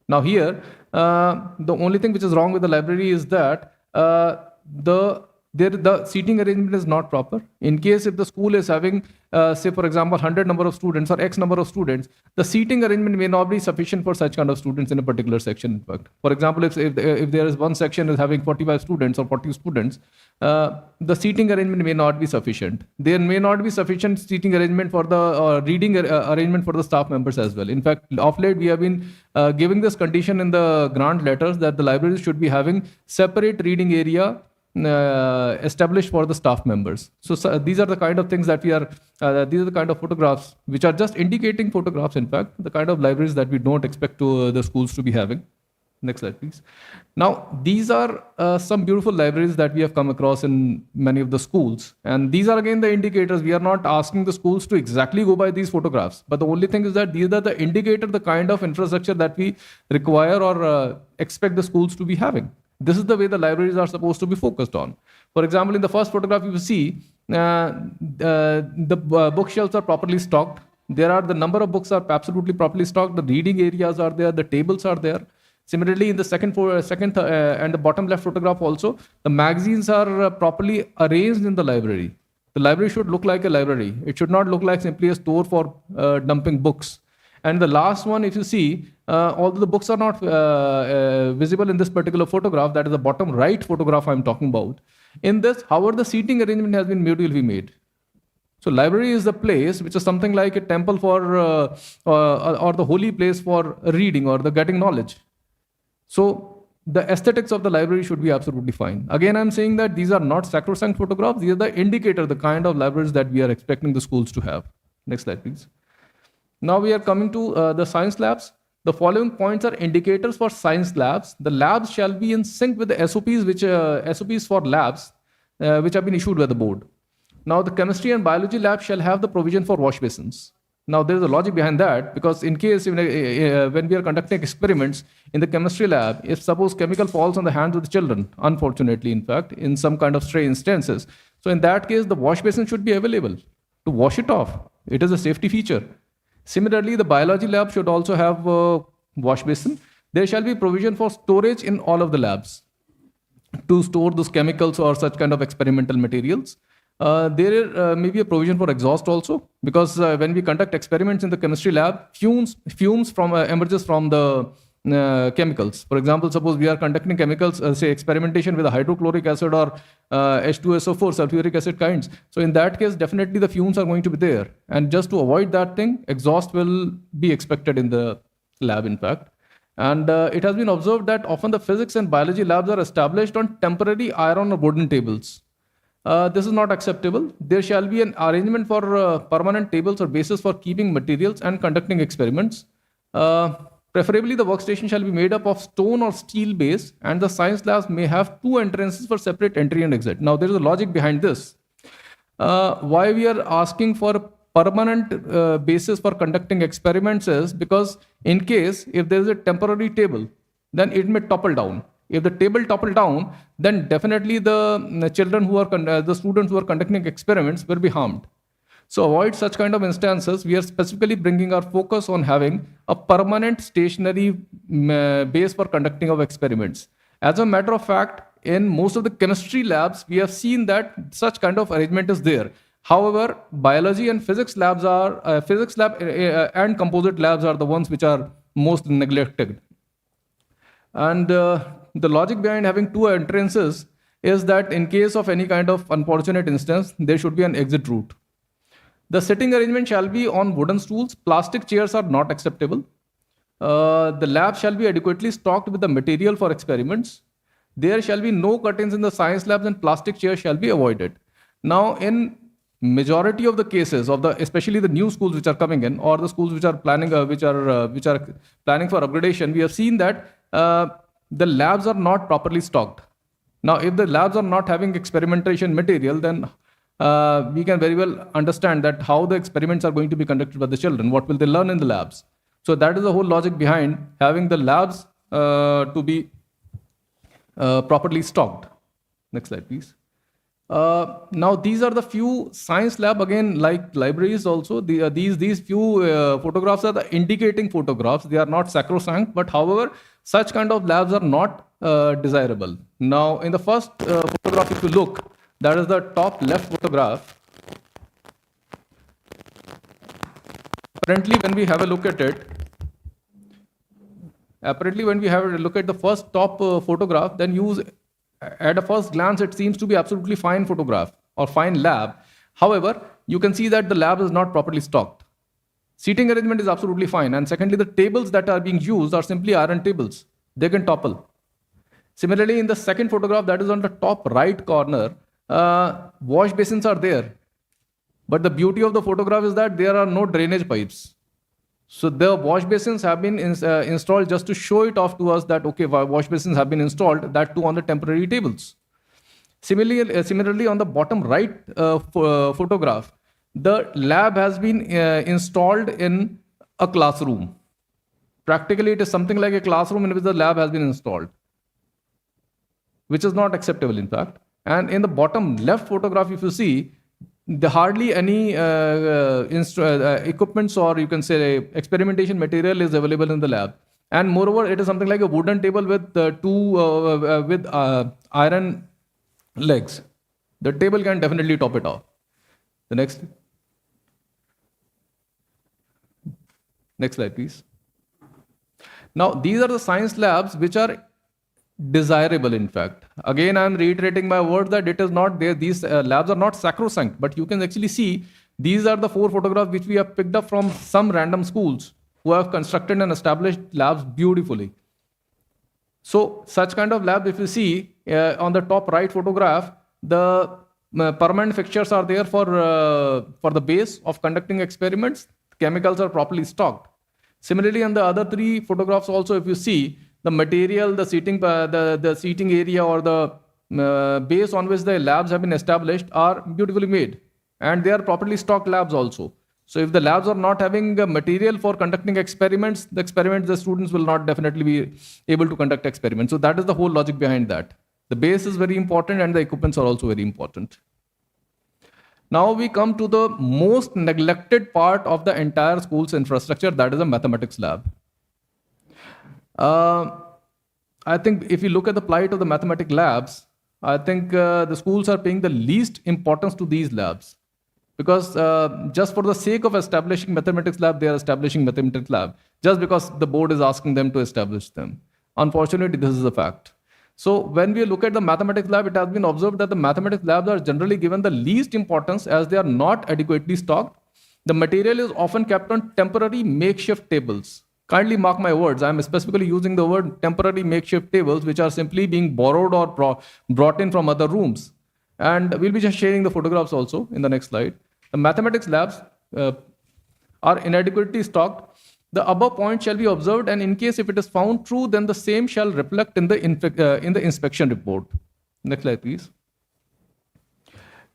Now here, the only thing which is wrong with the library is that the seating arrangement is not proper. In case if the school is having, say for example, 100 number of students or X number of students, the seating arrangement may not be sufficient for such kind of students in a particular section. In fact, for example, if there is one section is having 45 students or 40 students, the seating arrangement may not be sufficient. There may not be sufficient seating arrangement for the reading arrangement for the staff members as well. In fact, of late we have been giving this condition in the grant letters that the libraries should be having separate reading area established for the staff members. So these are the kind of things that we are, these are the kind of photographs which are just indicating photographs, in fact, the kind of libraries that we don't expect the schools to be having. Next slide, please. Now, these are some beautiful libraries that we have come across in many of the schools. And these are again the indicators. We are not asking the schools to exactly go by these photographs. But the only thing is that these are the indicator, the kind of infrastructure that we require or expect the schools to be having. This is the way the libraries are supposed to be focused on. For example, in the first photograph, you will see the bookshelves are properly stocked. The number of books are absolutely properly stocked. The reading areas are there. The tables are there. Similarly, in the second and the bottom left photograph also, the magazines are properly arranged in the library. The library should look like a library. It should not look like simply a store for dumping books. And the last one, if you see, although the books are not visible in this particular photograph, that is the bottom right photograph I'm talking about. In this, however, the seating arrangement has been beautifully made. So library is the place which is something like a temple for, or the holy place for reading or the getting knowledge. So the aesthetics of the library should be absolutely fine. Again, I'm saying that these are not sacrosanct photographs. These are the indicator, the kind of libraries that we are expecting the schools to have. Next slide, please. Now we are coming to the science labs. The following points are indicators for science labs. The labs shall be in sync with the SOPs, SOPs for labs, which have been issued by the board. Now the chemistry and biology lab shall have the provision for wash basins. Now there is a logic behind that, because in case when we are conducting experiments in the chemistry lab, if suppose chemical falls on the hands of the children, unfortunately, in fact, in some kind of stray instances, so in that case, the wash basin should be available to wash it off. It is a safety feature. Similarly, the biology lab should also have a wash basin. There shall be provision for storage in all of the labs to store those chemicals or such kind of experimental materials. There may be a provision for exhaust also, because when we conduct experiments in the chemistry lab, fumes from emerges from the chemicals. For example, suppose we are conducting chemicals, say experimentation with a hydrochloric acid or H2SO4, sulfuric acid kinds. So in that case, definitely the fumes are going to be there. And just to avoid that thing, exhaust will be expected in the lab, in fact. And it has been observed that often the physics and biology labs are established on temporary iron or wooden tables. This is not acceptable. There shall be an arrangement for permanent tables or bases for keeping materials and conducting experiments. Preferably, the workstation shall be made up of stone or steel base, and the science labs may have 2 entrances for separate entry and exit. Now, there is a logic behind this. Why we are asking for a permanent basis for conducting experiments is because in case if there is a temporary table, then it may topple down. If the table topple down, then definitely the children who are the students who are conducting experiments will be harmed. So avoid such kind of instances. We are specifically bringing our focus on having a permanent stationary base for conducting of experiments. As a matter of fact, in most of the chemistry labs, we have seen that such kind of arrangement is there. However, biology and physics labs are and composite labs are the ones which are most neglected. And the logic behind having 2 entrances is that in case of any kind of unfortunate instance, there should be an exit route. The sitting arrangement shall be on wooden stools. Plastic chairs are not acceptable. The lab shall be adequately stocked with the material for experiments. There shall be no curtains in the science labs, and plastic chairs shall be avoided. Now, in majority of the cases of especially the new schools which are coming in, or the schools which are planning planning for upgradation, we have seen that the labs are not properly stocked. Now, if the labs are not having experimentation material, then we can very well understand that how the experiments are going to be conducted by the children. What will they learn in the labs? So that is the whole logic behind having the labs to be properly stocked. Next slide, please. Now, these are the few science lab, again, like libraries also. These few photographs are the indicating photographs. They are not sacrosanct, but however, such kind of labs are not desirable. Now, in the first photograph, if you look, that is the top left photograph. Apparently, when we have a look at it, the first top photograph, then at a first glance, it seems to be absolutely fine photograph or fine lab. However, you can see that the lab is not properly stocked. Seating arrangement is absolutely fine. And secondly, the tables that are being used are simply iron tables. They can topple. Similarly, in the second photograph, that is on the top right corner, wash basins are there. But the beauty of the photograph is that there are no drainage pipes. So the wash basins have been installed just to show it off to us that, okay, wash basins have been installed, that too on the temporary tables. Similarly, on the bottom right photograph, the lab has been installed in a classroom. Practically, it is something like a classroom in which the lab has been installed, which is not acceptable, in fact. And in the bottom left photograph, if you see, hardly any equipments or you can say experimentation material is available in the lab. And moreover, it is something like a wooden table with with iron legs. The table can definitely top it off. The next slide, please. Now, these are the science labs which are desirable, in fact. Again, I am reiterating my word that it is not there. These labs are not sacrosanct, but you can actually see these are the 4 photographs which we have picked up from some random schools who have constructed and established labs beautifully. So such kind of lab, if you see on the top right photograph, the permanent fixtures are there for the base of conducting experiments. Chemicals are properly stocked. Similarly, on the other 3 photographs also, if you see, the material, the seating area or the base on which the labs have been established are beautifully made. And they are properly stocked labs also. So if the labs are not having material for conducting experiments, the students will not definitely be able to conduct experiments. So that is the whole logic behind that. The base is very important and the equipments are also very important. Now we come to the most neglected part of the entire school's infrastructure, that is a mathematics lab. I think if you look at the plight of the mathematics labs, I think the schools are paying the least importance to these labs. Because just for the sake of establishing mathematics lab, they are establishing mathematics lab, just because the board is asking them to establish them. Unfortunately, this is a fact. So when we look at the mathematics lab, it has been observed that the mathematics labs are generally given the least importance as they are not adequately stocked. The material is often kept on temporary makeshift tables. Kindly mark my words. I am specifically using the word temporary makeshift tables, which are simply being borrowed or brought in from other rooms. And we'll be just sharing the photographs also in the next slide. The mathematics labs are inadequately stocked. The above point shall be observed, and in case if it is found true, then the same shall reflect in the inspection report. Next slide, please.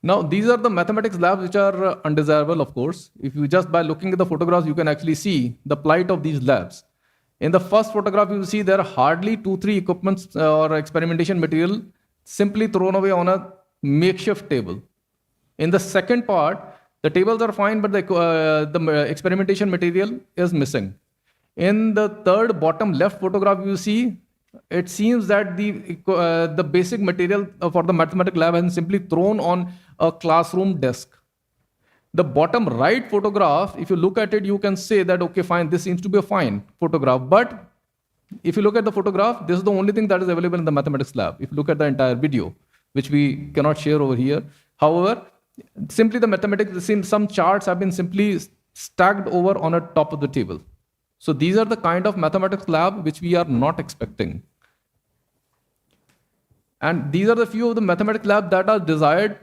Now, these are the mathematics labs which are undesirable, of course. If you just by looking at the photographs, you can actually see the plight of these labs. In the first photograph, you will see there are hardly 2-3 equipments or experimentation material simply thrown away on a makeshift table. In the second part, the tables are fine, but the experimentation material is missing. In the third bottom left photograph, you see, it seems that the basic material for the mathematics lab has been simply thrown on a classroom desk. The bottom right photograph, if you look at it, you can say that, okay, fine, this seems to be a fine photograph. But if you look at the photograph, this is the only thing that is available in the mathematics lab. If you look at the entire video, which we cannot share over here. However, simply the mathematics, some charts have been simply stacked over on a top of the table. So these are the kind of mathematics lab which we are not expecting. And these are the few of the mathematics lab that are desired,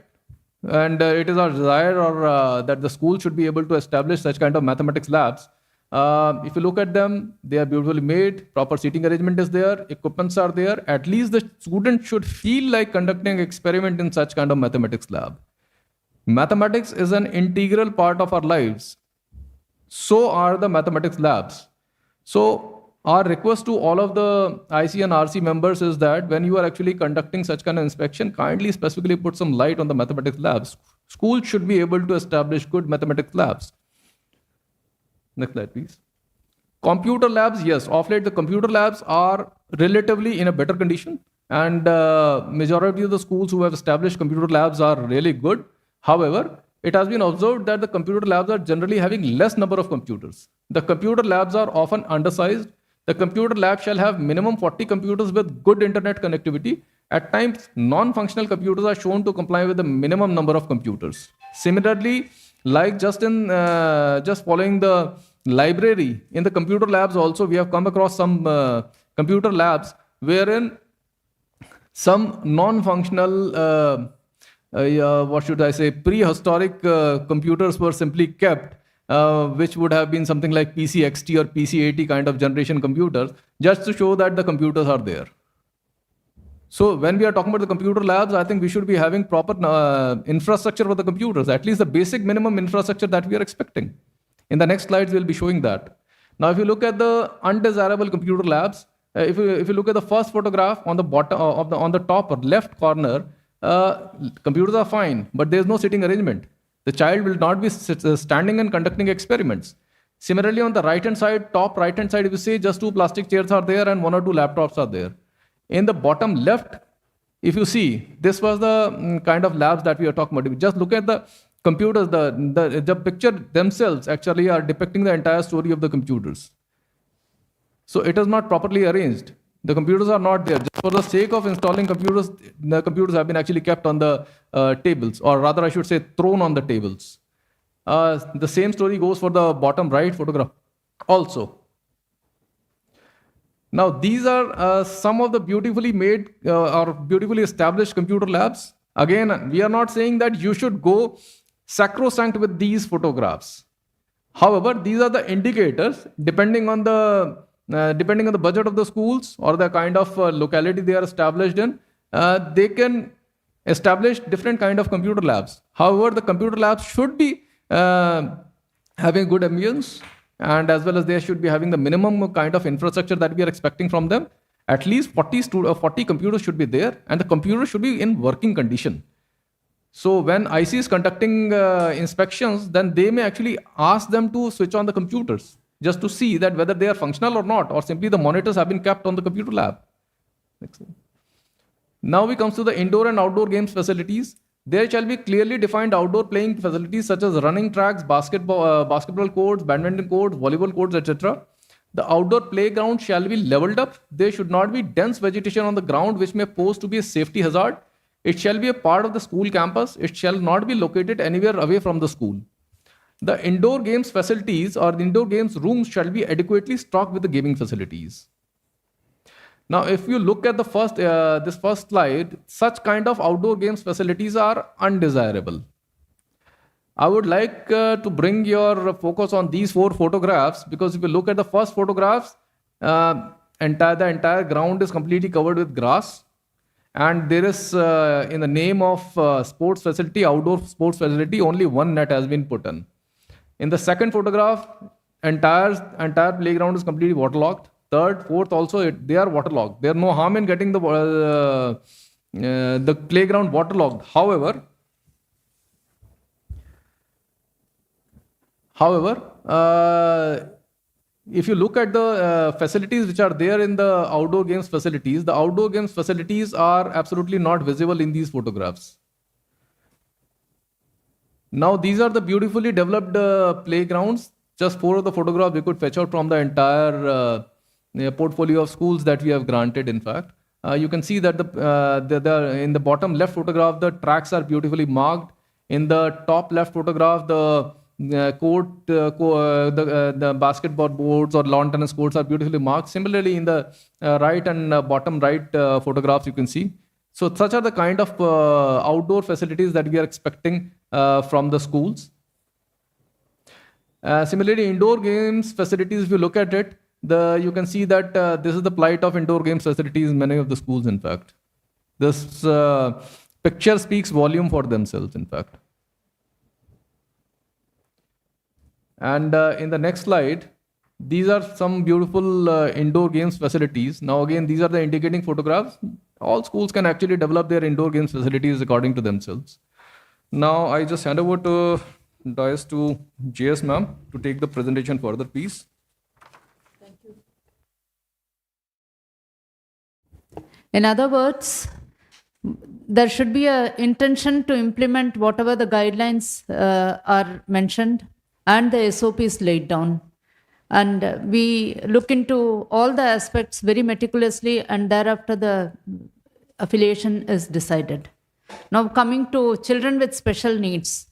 and it is our desire or that the school should be able to establish such kind of mathematics labs. If you look at them, they are beautifully made, proper seating arrangement is there, equipments are there. At least the student should feel like conducting experiment in such kind of mathematics lab. Mathematics is an integral part of our lives. So are the mathematics labs. So our request to all of the IC and RC members is that when you are actually conducting such kind of inspection, kindly specifically put some light on the mathematics labs. Schools should be able to establish good mathematics labs. Next slide, please. Computer labs, yes, of late the computer labs are relatively in a better condition, and majority of the schools who have established computer labs are really good. However, it has been observed that the computer labs are generally having less number of computers. The computer labs are often undersized. The computer lab shall have minimum 40 computers with good internet connectivity. At times, non-functional computers are shown to comply with the minimum number of computers. Similarly, like just following the library, in the computer labs also, we have come across some computer labs wherein some non-functional prehistoric computers were simply kept, which would have been something like PC XT or PC 80 kind of generation computers, just to show that the computers are there. So when we are talking about the computer labs, I think we should be having proper infrastructure for the computers, at least the basic minimum infrastructure that we are expecting. In the next slides, we'll be showing that. Now, if you look at the undesirable computer labs, if you look at the first photograph on the bottom on the top or left corner, computers are fine, but there is no sitting arrangement. The child will not be standing and conducting experiments. Similarly, on the right-hand side, top right-hand side, if you see, just 2 plastic chairs are there and 1 or 2 laptops are there. In the bottom left, if you see, this was the kind of labs that we are talking about. If you just look at the computers, the picture themselves actually are depicting the entire story of the computers. So it is not properly arranged. The computers are not there. Just for the sake of installing computers, the computers have been actually kept on the tables, or rather I should say thrown on the tables. The same story goes for the bottom right photograph also. Now, these are some of the beautifully made or beautifully established computer labs. Again, we are not saying that you should go sacrosanct with these photographs. However, these are the indicators depending on the budget of the schools or the kind of locality they are established in. They can establish different kind of computer labs. However, the computer labs should be having good ambience, and as well as they should be having the minimum kind of infrastructure that we are expecting from them. At least 40 computers should be there, and the computer should be in working condition. So when IC is conducting inspections, then they may actually ask them to switch on the computers just to see that whether they are functional or not, or simply the monitors have been kept on the computer lab. Next slide. Now we comes to the indoor and outdoor games facilities. There shall be clearly defined outdoor playing facilities such as running tracks, basketball courts, badminton courts, volleyball courts, etc. The outdoor playground shall be leveled up. There should not be dense vegetation on the ground which may pose to be a safety hazard. It shall be a part of the school campus. It shall not be located anywhere away from the school. The indoor games facilities or the indoor games rooms shall be adequately stocked with the gaming facilities. Now, if you look at the this first slide, such kind of outdoor games facilities are undesirable. I would like to bring your focus on these 4 photographs, because if you look at the first photographs, the entire ground is completely covered with grass, and there is in the name of sports facility, outdoor sports facility, only one net has been put in. In the second photograph, entire playground is completely waterlogged. Third, fourth also, they are waterlogged. There are no harm in getting the playground waterlogged. However, if you look at the facilities which are there in the outdoor games facilities, the outdoor games facilities are absolutely not visible in these photographs. Now, these are the beautifully developed playgrounds. Just 4 of the photographs we could fetch out from the entire portfolio of schools that we have granted, in fact. You can see that in the bottom left photograph, the tracks are beautifully marked. In the top left photograph, the basketball boards or lawn tennis courts are beautifully marked. Similarly, in the right and bottom right photographs, you can see. So such are the kind of outdoor facilities that we are expecting from the schools. Similarly, indoor games facilities, if you look at it, you can see that this is the plight of indoor games facilities in many of the schools, in fact. This picture speaks volume for themselves, in fact. And in the next slide, these are some beautiful indoor games facilities. Now again, these are the indicating photographs. All schools can actually develop their indoor games facilities according to themselves. Now I just hand over to dais to JS ma'am to take the presentation further, please. Thank you. In other words, there should be an intention to implement whatever the guidelines are mentioned and the SOPs laid down. And we look into all the aspects very meticulously, and thereafter the affiliation is decided. Now, coming to children with special needs,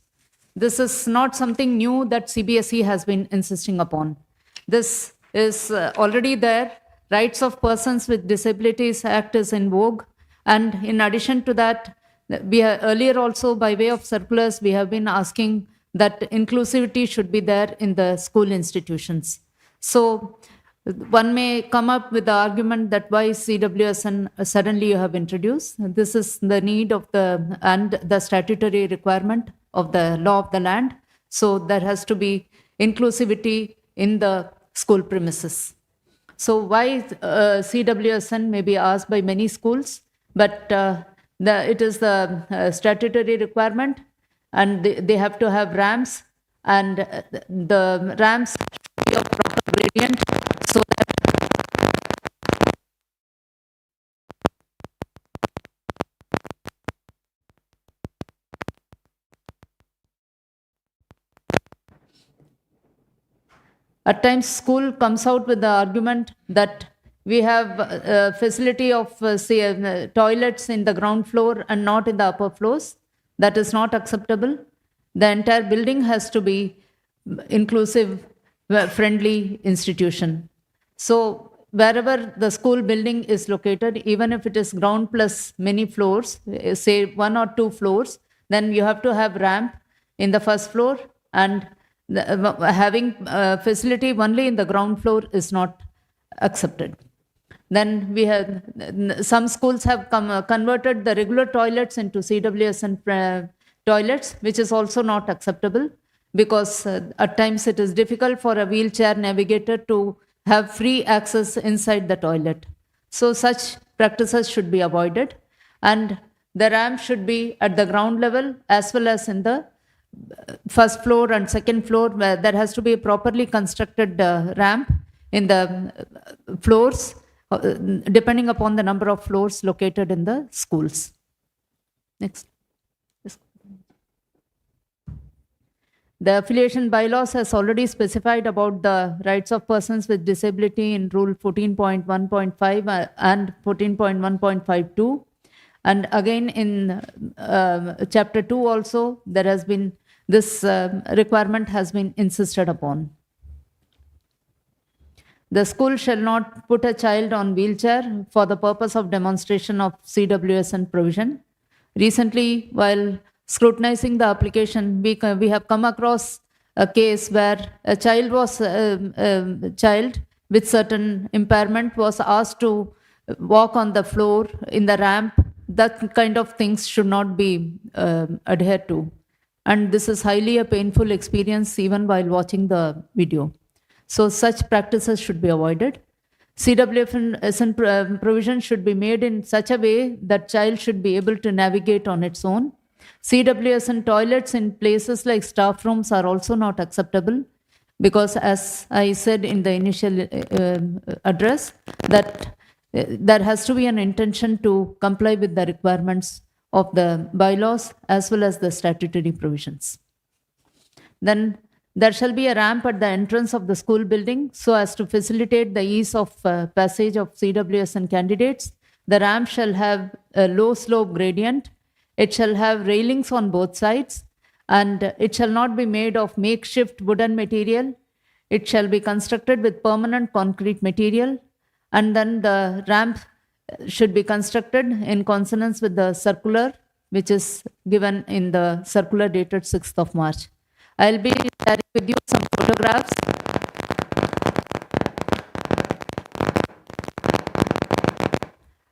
this is not something new that CBSE has been insisting upon. This is already there. Rights of Persons with Disabilities Act is in vogue. And in addition to that, we have, earlier also by way of circulars, we have been asking that inclusivity should be there in the school institutions. So one may come up with the argument that why CWSN suddenly you have introduced. This is the need of the statutory requirement of the law of the land. So there has to be inclusivity in the school premises. So why CWSN may be asked by many schools, but it is the statutory requirement, and they have to have ramps, and the ramps should be of proper gradient so that at times school comes out with the argument that we have a facility of toilets in the ground floor and not in the upper floors. That is not acceptable. The entire building has to be inclusive, friendly institution. So wherever the school building is located, even if it is ground plus many floors, say 1 or 2 floors, then you have to have ramp in the first floor, and having facility only in the ground floor is not accepted. Then we have, some schools have converted the regular toilets into CWSN toilets, which is also not acceptable, because at times it is difficult for a wheelchair navigator to have free access inside the toilet. So such practices should be avoided, and the ramp should be at the ground level as well as in the first floor and second floor, where there has to be a properly constructed ramp in the floors, depending upon the number of floors located in the schools. Next. Yes. The affiliation bylaws has already specified about the rights of persons with disability in Rule 14.1.5 and 14.1.52. And again in Chapter 2 also, there has been this requirement has been insisted upon. The school shall not put a child on wheelchair for the purpose of demonstration of CWSN provision. Recently, while scrutinizing the application, we have come across a case where a child child with certain impairment was asked to walk on the floor in the ramp. That kind of things should not be adhered to. And this is highly a painful experience even while watching the video. So such practices should be avoided. CWSN provision should be made in such a way that child should be able to navigate on its own. CWSN toilets in places like staff rooms are also not acceptable because, as I said in the initial address, that there has to be an intention to comply with the requirements of the bylaws as well as the statutory provisions. Then there shall be a ramp at the entrance of the school building so as to facilitate the ease of passage of CWSN candidates. The ramp shall have a low slope gradient. It shall have railings on both sides, and it shall not be made of makeshift wooden material. It shall be constructed with permanent concrete material, and then the ramp should be constructed in consonance with the circular, which is given in the circular dated 6th of March. I'll be sharing with you some photographs.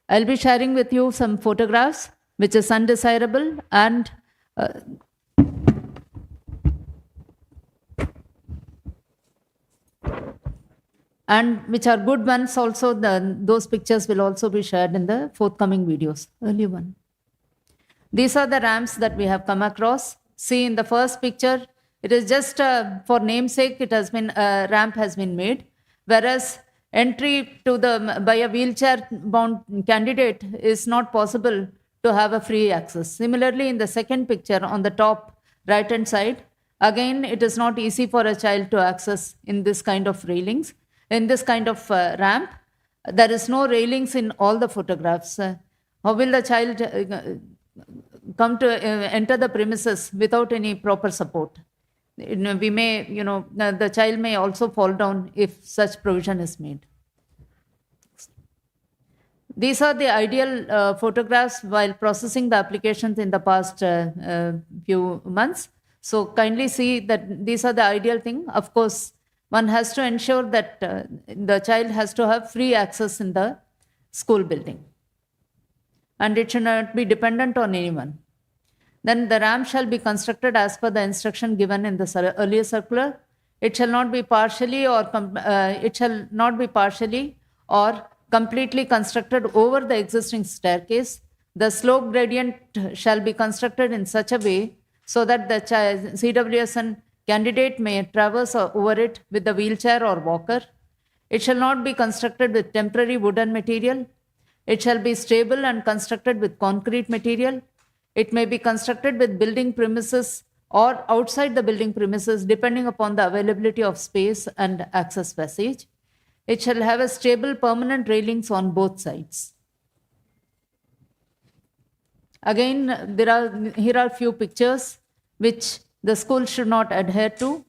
I'll be sharing with you some photographs which is undesirable and which are good ones also. Those pictures will also be shared in the forthcoming videos. Early one. These are the ramps that we have come across. See in the first picture, it is just for namesake, it has been ramp has been made, whereas entry to the by a wheelchair bound candidate is not possible to have a free access. Similarly, in the second picture on the top right hand side, again it is not easy for a child to access in this kind of railings, in this kind of ramp. There is no railings in all the photographs. How will the child come to enter the premises without any proper support? We may, the child may also fall down if such provision is made. These are the ideal photographs while processing the applications in the past few months. So kindly see that these are the ideal thing. Of course, one has to ensure that the child has to have free access in the school building. And it should not be dependent on anyone. Then the ramp shall be constructed as per the instruction given in the earlier circular. It shall not be partially or completely constructed over the existing staircase. The slope gradient shall be constructed in such a way so that the CWSN candidate may traverse over it with the wheelchair or walker. It shall not be constructed with temporary wooden material. It shall be stable and constructed with concrete material. It may be constructed with building premises or outside the building premises, depending upon the availability of space and access passage. It shall have a stable permanent railings on both sides. Again, here are few pictures which the school should not adhere to,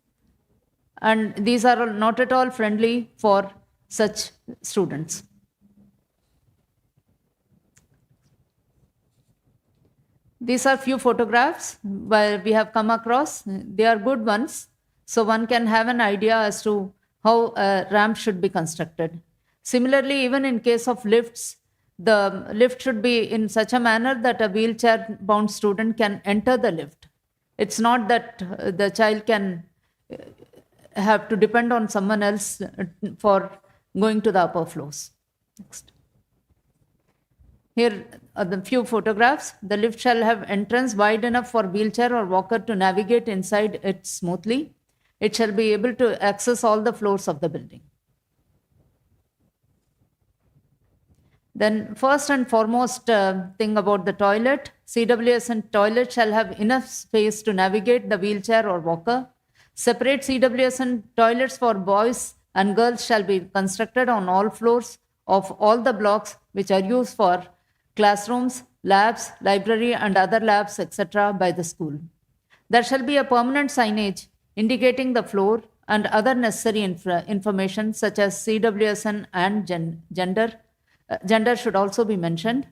and these are not at all friendly for such students. These are few photographs where we have come across. They are good ones, so one can have an idea as to how a ramp should be constructed. Similarly, even in case of lifts, the lift should be in such a manner that a wheelchair-bound student can enter the lift. It's not that the child can have to depend on someone else for going to the upper floors. Next. Here are the few photographs. The lift shall have entrance wide enough for wheelchair or walker to navigate inside it smoothly. It shall be able to access all the floors of the building. Then first and foremost thing about the toilet, CWSN toilet shall have enough space to navigate the wheelchair or walker. Separate CWSN toilets for boys and girls shall be constructed on all floors of all the blocks which are used for classrooms, labs, library and other labs, etc. by the school. There shall be a permanent signage indicating the floor and other necessary information such as CWSN and gender. Gender should also be mentioned.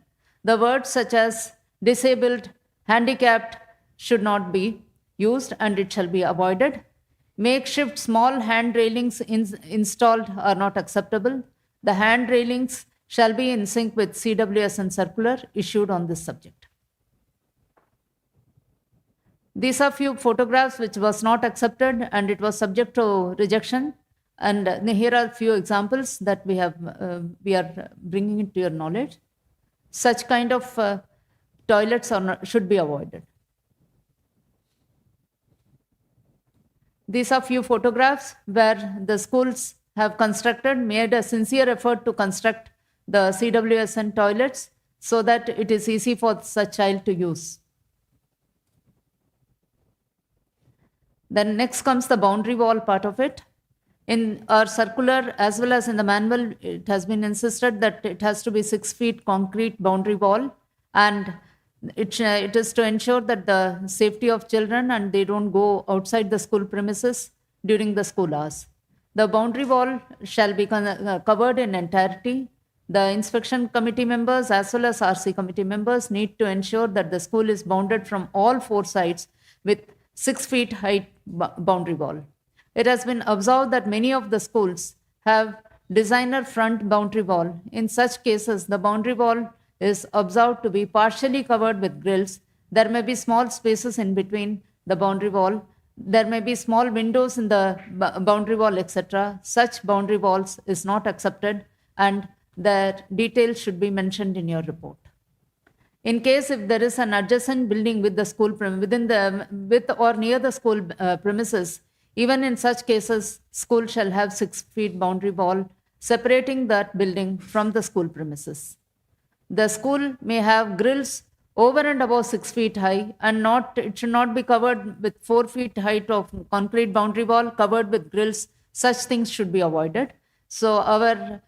The words such as disabled, handicapped should not be used and it shall be avoided. Makeshift small hand railings installed are not acceptable. The hand railings shall be in sync with CWSN circular issued on this subject. These are few photographs which was not accepted and it was subject to rejection. And here are few examples that we are bringing into your knowledge. Such kind of toilets should be avoided. These are few photographs where the schools have made a sincere effort to construct the CWSN toilets so that it is easy for such child to use. Then next comes the boundary wall part of it. In our circular as well as in the manual, it has been insisted that it has to be 6 feet concrete boundary wall, and it is to ensure that the safety of children and they don't go outside the school premises during the school hours. The boundary wall shall be covered in entirety. The inspection committee members as well as RC committee members need to ensure that the school is bounded from all 4 sides with 6 feet height boundary wall. It has been observed that many of the schools have designer front boundary wall. In such cases, the boundary wall is observed to be partially covered with grills. There may be small spaces in between the boundary wall. There may be small windows in the boundary wall, etc. Such boundary walls is not accepted and their details should be mentioned in your report. In case if there is an adjacent building with the school with or near the school premises, even in such cases, school shall have 6 feet boundary wall separating that building from the school premises. The school may have grills over and above 6 feet high and it should not be covered with 4 feet height of concrete boundary wall covered with grills. Such things should be avoided. So our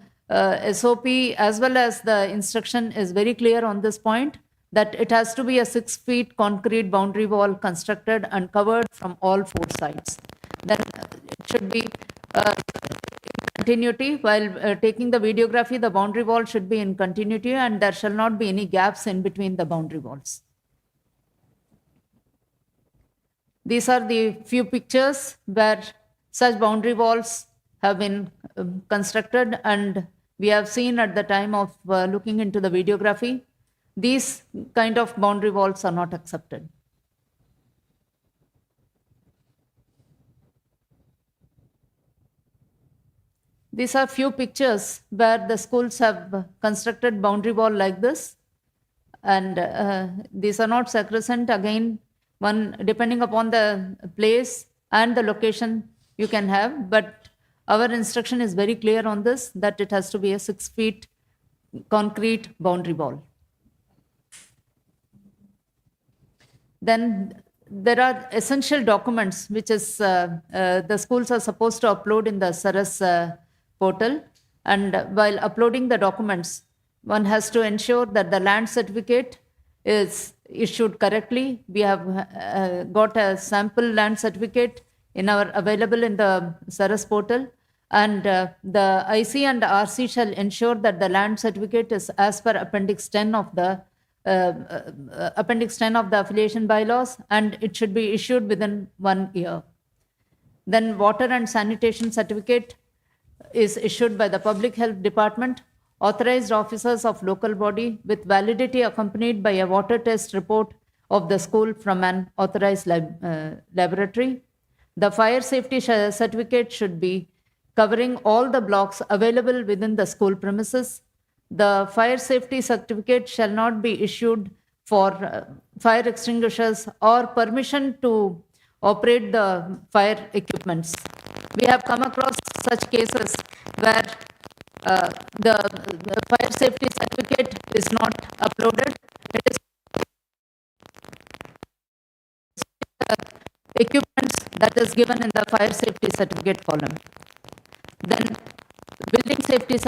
SOP as well as the instruction is very clear on this point, that it has to be a 6 feet concrete boundary wall constructed and covered from all 4 sides. Then it should be in continuity. While taking the videography, the boundary wall should be in continuity and there shall not be any gaps in between the boundary walls. These are the few pictures where such boundary walls have been constructed and we have seen at the time of looking into the videography. These kind of boundary walls are not accepted. These are few pictures where the schools have constructed boundary wall like this. And these are not sacrosanct. Again, one depending upon the place and the location you can have, but our instruction is very clear on this, that it has to be a 6 feet concrete boundary wall. Then there are essential documents which is the schools are supposed to upload in the Saras portal, and while uploading the documents, one has to ensure that the land certificate is issued correctly. We have got a sample land certificate available in the Saras portal, and the IC and RC shall ensure that the land certificate is as per Appendix 10 of the affiliation bylaws, and it should be issued within 1 year. Then water and sanitation certificate is issued by the Public Health Department, authorized officers of local body with validity accompanied by a water test report of the school from an authorized laboratory. The fire safety certificate should be covering all the blocks available within the school premises. The fire safety certificate shall not be issued for fire extinguishers or permission to operate the fire equipments. We have come across such cases where the fire safety certificate is not uploaded. It is equipments that is given in the fire safety certificate column. Then building safety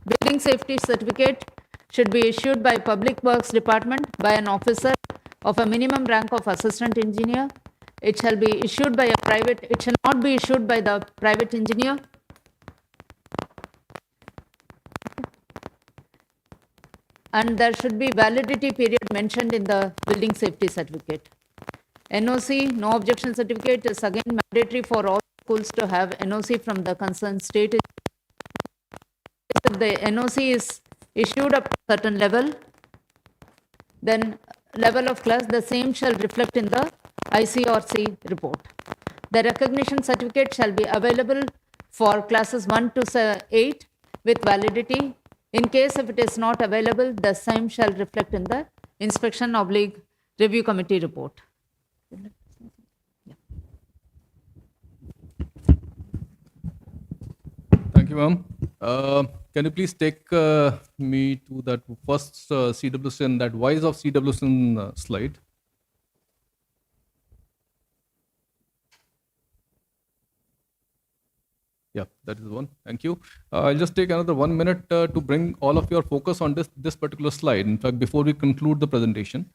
Building safety certificate should be issued by Public Works Department by an officer of a minimum rank of assistant engineer. It shall be issued by a private, it shall not be issued by the private engineer. And there should be validity period mentioned in the building safety certificate. NOC, no objection certificate, is again mandatory for all schools to have NOC from the concerned state. If the NOC is issued up to a certain level, then level of class, the same shall reflect in the ICRC report. The recognition certificate shall be available for classes 1 to 8 with validity. In case if it is not available, the same shall reflect in the inspection/review committee report. Thank you, ma'am. Can you please take me to that first CWSN, that whys of CWSN slide? Yeah, that is the one. Thank you. I'll just take another 1 minute to bring all of your focus on this particular slide. In fact, before we conclude the presentation,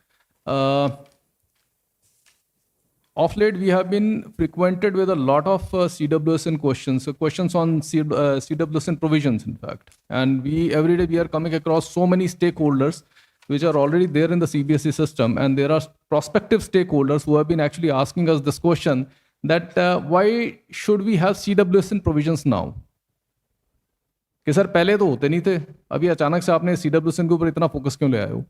of late, we have been frequented with a lot of CWSN questions, so questions on CWSN provisions, in fact. And every day we are coming across so many stakeholders which are already there in the CBSE system. And there are prospective stakeholders who have been actually asking us this question, that why should we have CWSN provisions now? कि sir पहले तो होते नहीं थे, अभी अचानक से आपने CWSN के ऊपर इतना फोकस क्यों ले आए हो?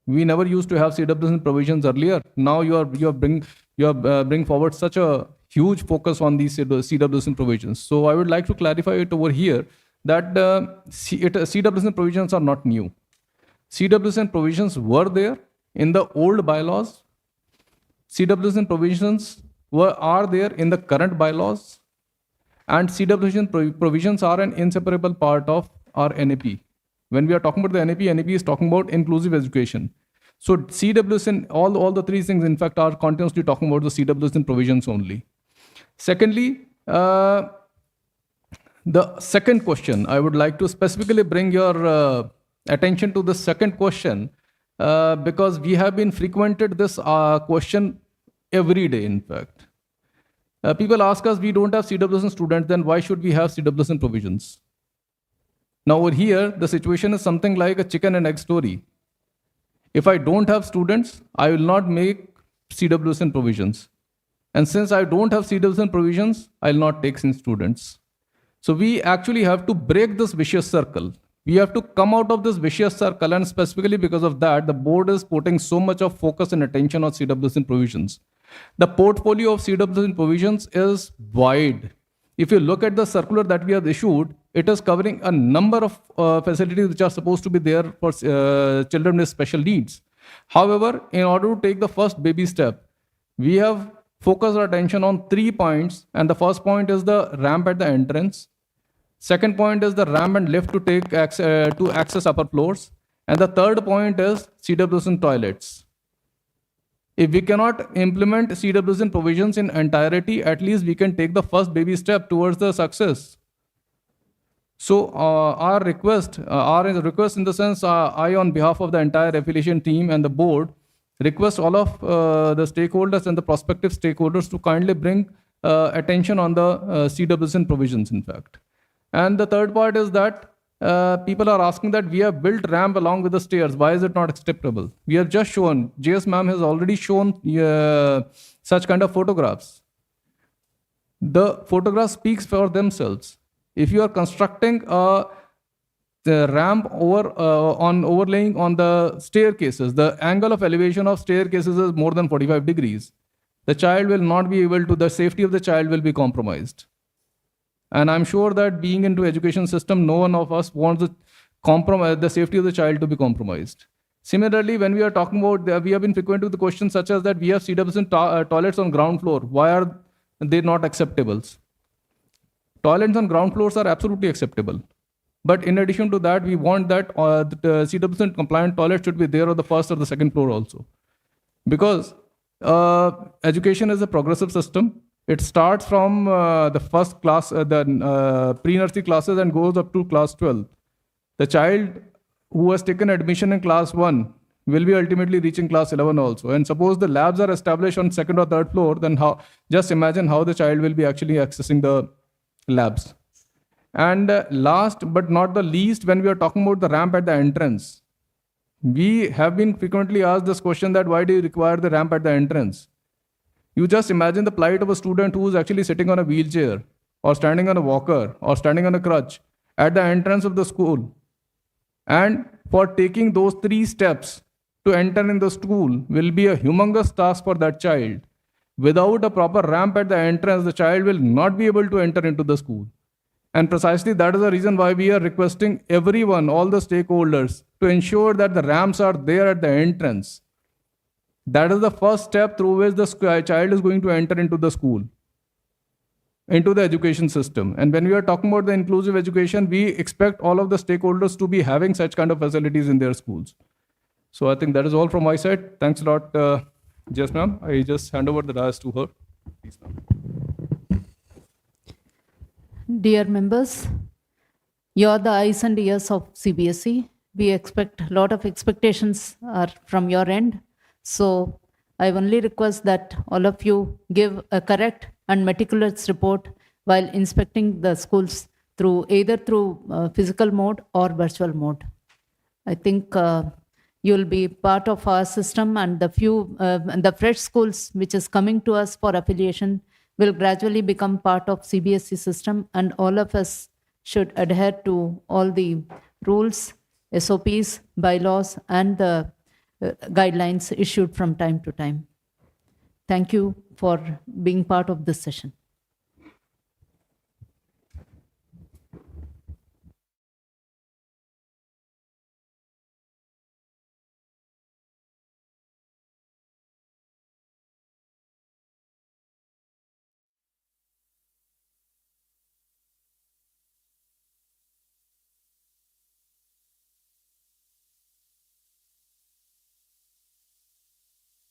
We never used to have CWSN provisions earlier. Now you are bring forward such a huge focus on these CWSN provisions. So I would like to clarify it over here that CWSN provisions are not new. CWSN provisions were there in the old bylaws. CWSN provisions are there in the current bylaws. And CWSN provisions are an inseparable part of our NAP. When we are talking about the NAP, NAP is talking about inclusive education. So CWSN, all the three things, in fact, are continuously talking about the CWSN provisions only. Secondly, the second question, I would like to specifically bring your attention to the second question, because we have been frequented this question every day, in fact. People ask us, we don't have CWSN students, then why should we have CWSN provisions? Now over here, the situation is something like a chicken and egg story. If I don't have students, I will not make CWSN provisions. And since I don't have CWSN provisions, I will not take in students. So we actually have to break this vicious circle. We have to come out of this vicious circle, and specifically because of that, the board is putting so much of focus and attention on CWSN provisions. The portfolio of CWSN provisions is wide. If you look at the circular that we have issued, it is covering a number of facilities which are supposed to be there for children with special needs. However, in order to take the first baby step, we have focused our attention on 3 points. And the first point is the ramp at the entrance. Second point is the ramp and lift to access upper floors. And the third point is CWSN toilets. If we cannot implement CWSN provisions in entirety, at least we can take the first baby step towards the success. So our request in the sense, I on behalf of the entire affiliation team and the board, request all of the stakeholders and the prospective stakeholders to kindly bring attention on the CWSN provisions, in fact. And the third part is that people are asking that we have built ramp along with the stairs. Why is it not acceptable? We have just shown, JS ma'am has already shown such kind of photographs. The photographs speaks for themselves. If you are constructing the ramp overlaying on the staircases, the angle of elevation of staircases is more than 45 degrees. The child will not be able to, the safety of the child will be compromised. And I'm sure that being into education system, no one of us wants the safety of the child to be compromised. Similarly, when we are talking about, we have been frequent with the questions such as that we have CWSN toilets on ground floor. Why are they not acceptable? Toilets on ground floors are absolutely acceptable. But in addition to that, we want that the CWSN compliant toilet should be there on the first or the second floor also. Because education is a progressive system. It starts from the first class, the pre-nursery classes and goes up to class 12. The child who has taken admission in class 1 will be ultimately reaching class 11 also. And suppose the labs are established on second or third floor, then just imagine how the child will be actually accessing the labs. And last but not the least, when we are talking about the ramp at the entrance, we have been frequently asked this question that why do you require the ramp at the entrance? You just imagine the plight of a student who is actually sitting on a wheelchair or standing on a walker or standing on a crutch at the entrance of the school. And for taking those 3 steps to enter in the school will be a humongous task for that child. Without a proper ramp at the entrance, the child will not be able to enter into the school. And precisely that is the reason why we are requesting everyone, all the stakeholders, to ensure that the ramps are there at the entrance. That is the first step through which the child is going to enter into the school, into the education system. And when we are talking about the inclusive education, we expect all of the stakeholders to be having such kind of facilities in their schools. So I think that is all from my side. Thanks a lot, Jess ma'am. I just hand over the dais to her. Please, ma'am. Dear members, you are the eyes and ears of CBSE. We expect a lot of expectations are from your end. So I only request that all of you give a correct and meticulous report while inspecting the schools either through physical mode or virtual mode. I think you'll be part of our system, and the fresh schools which is coming to us for affiliation will gradually become part of CBSE system, and all of us should adhere to all the rules, SOPs, bylaws, and the guidelines issued from time to time. Thank you for being part of this session.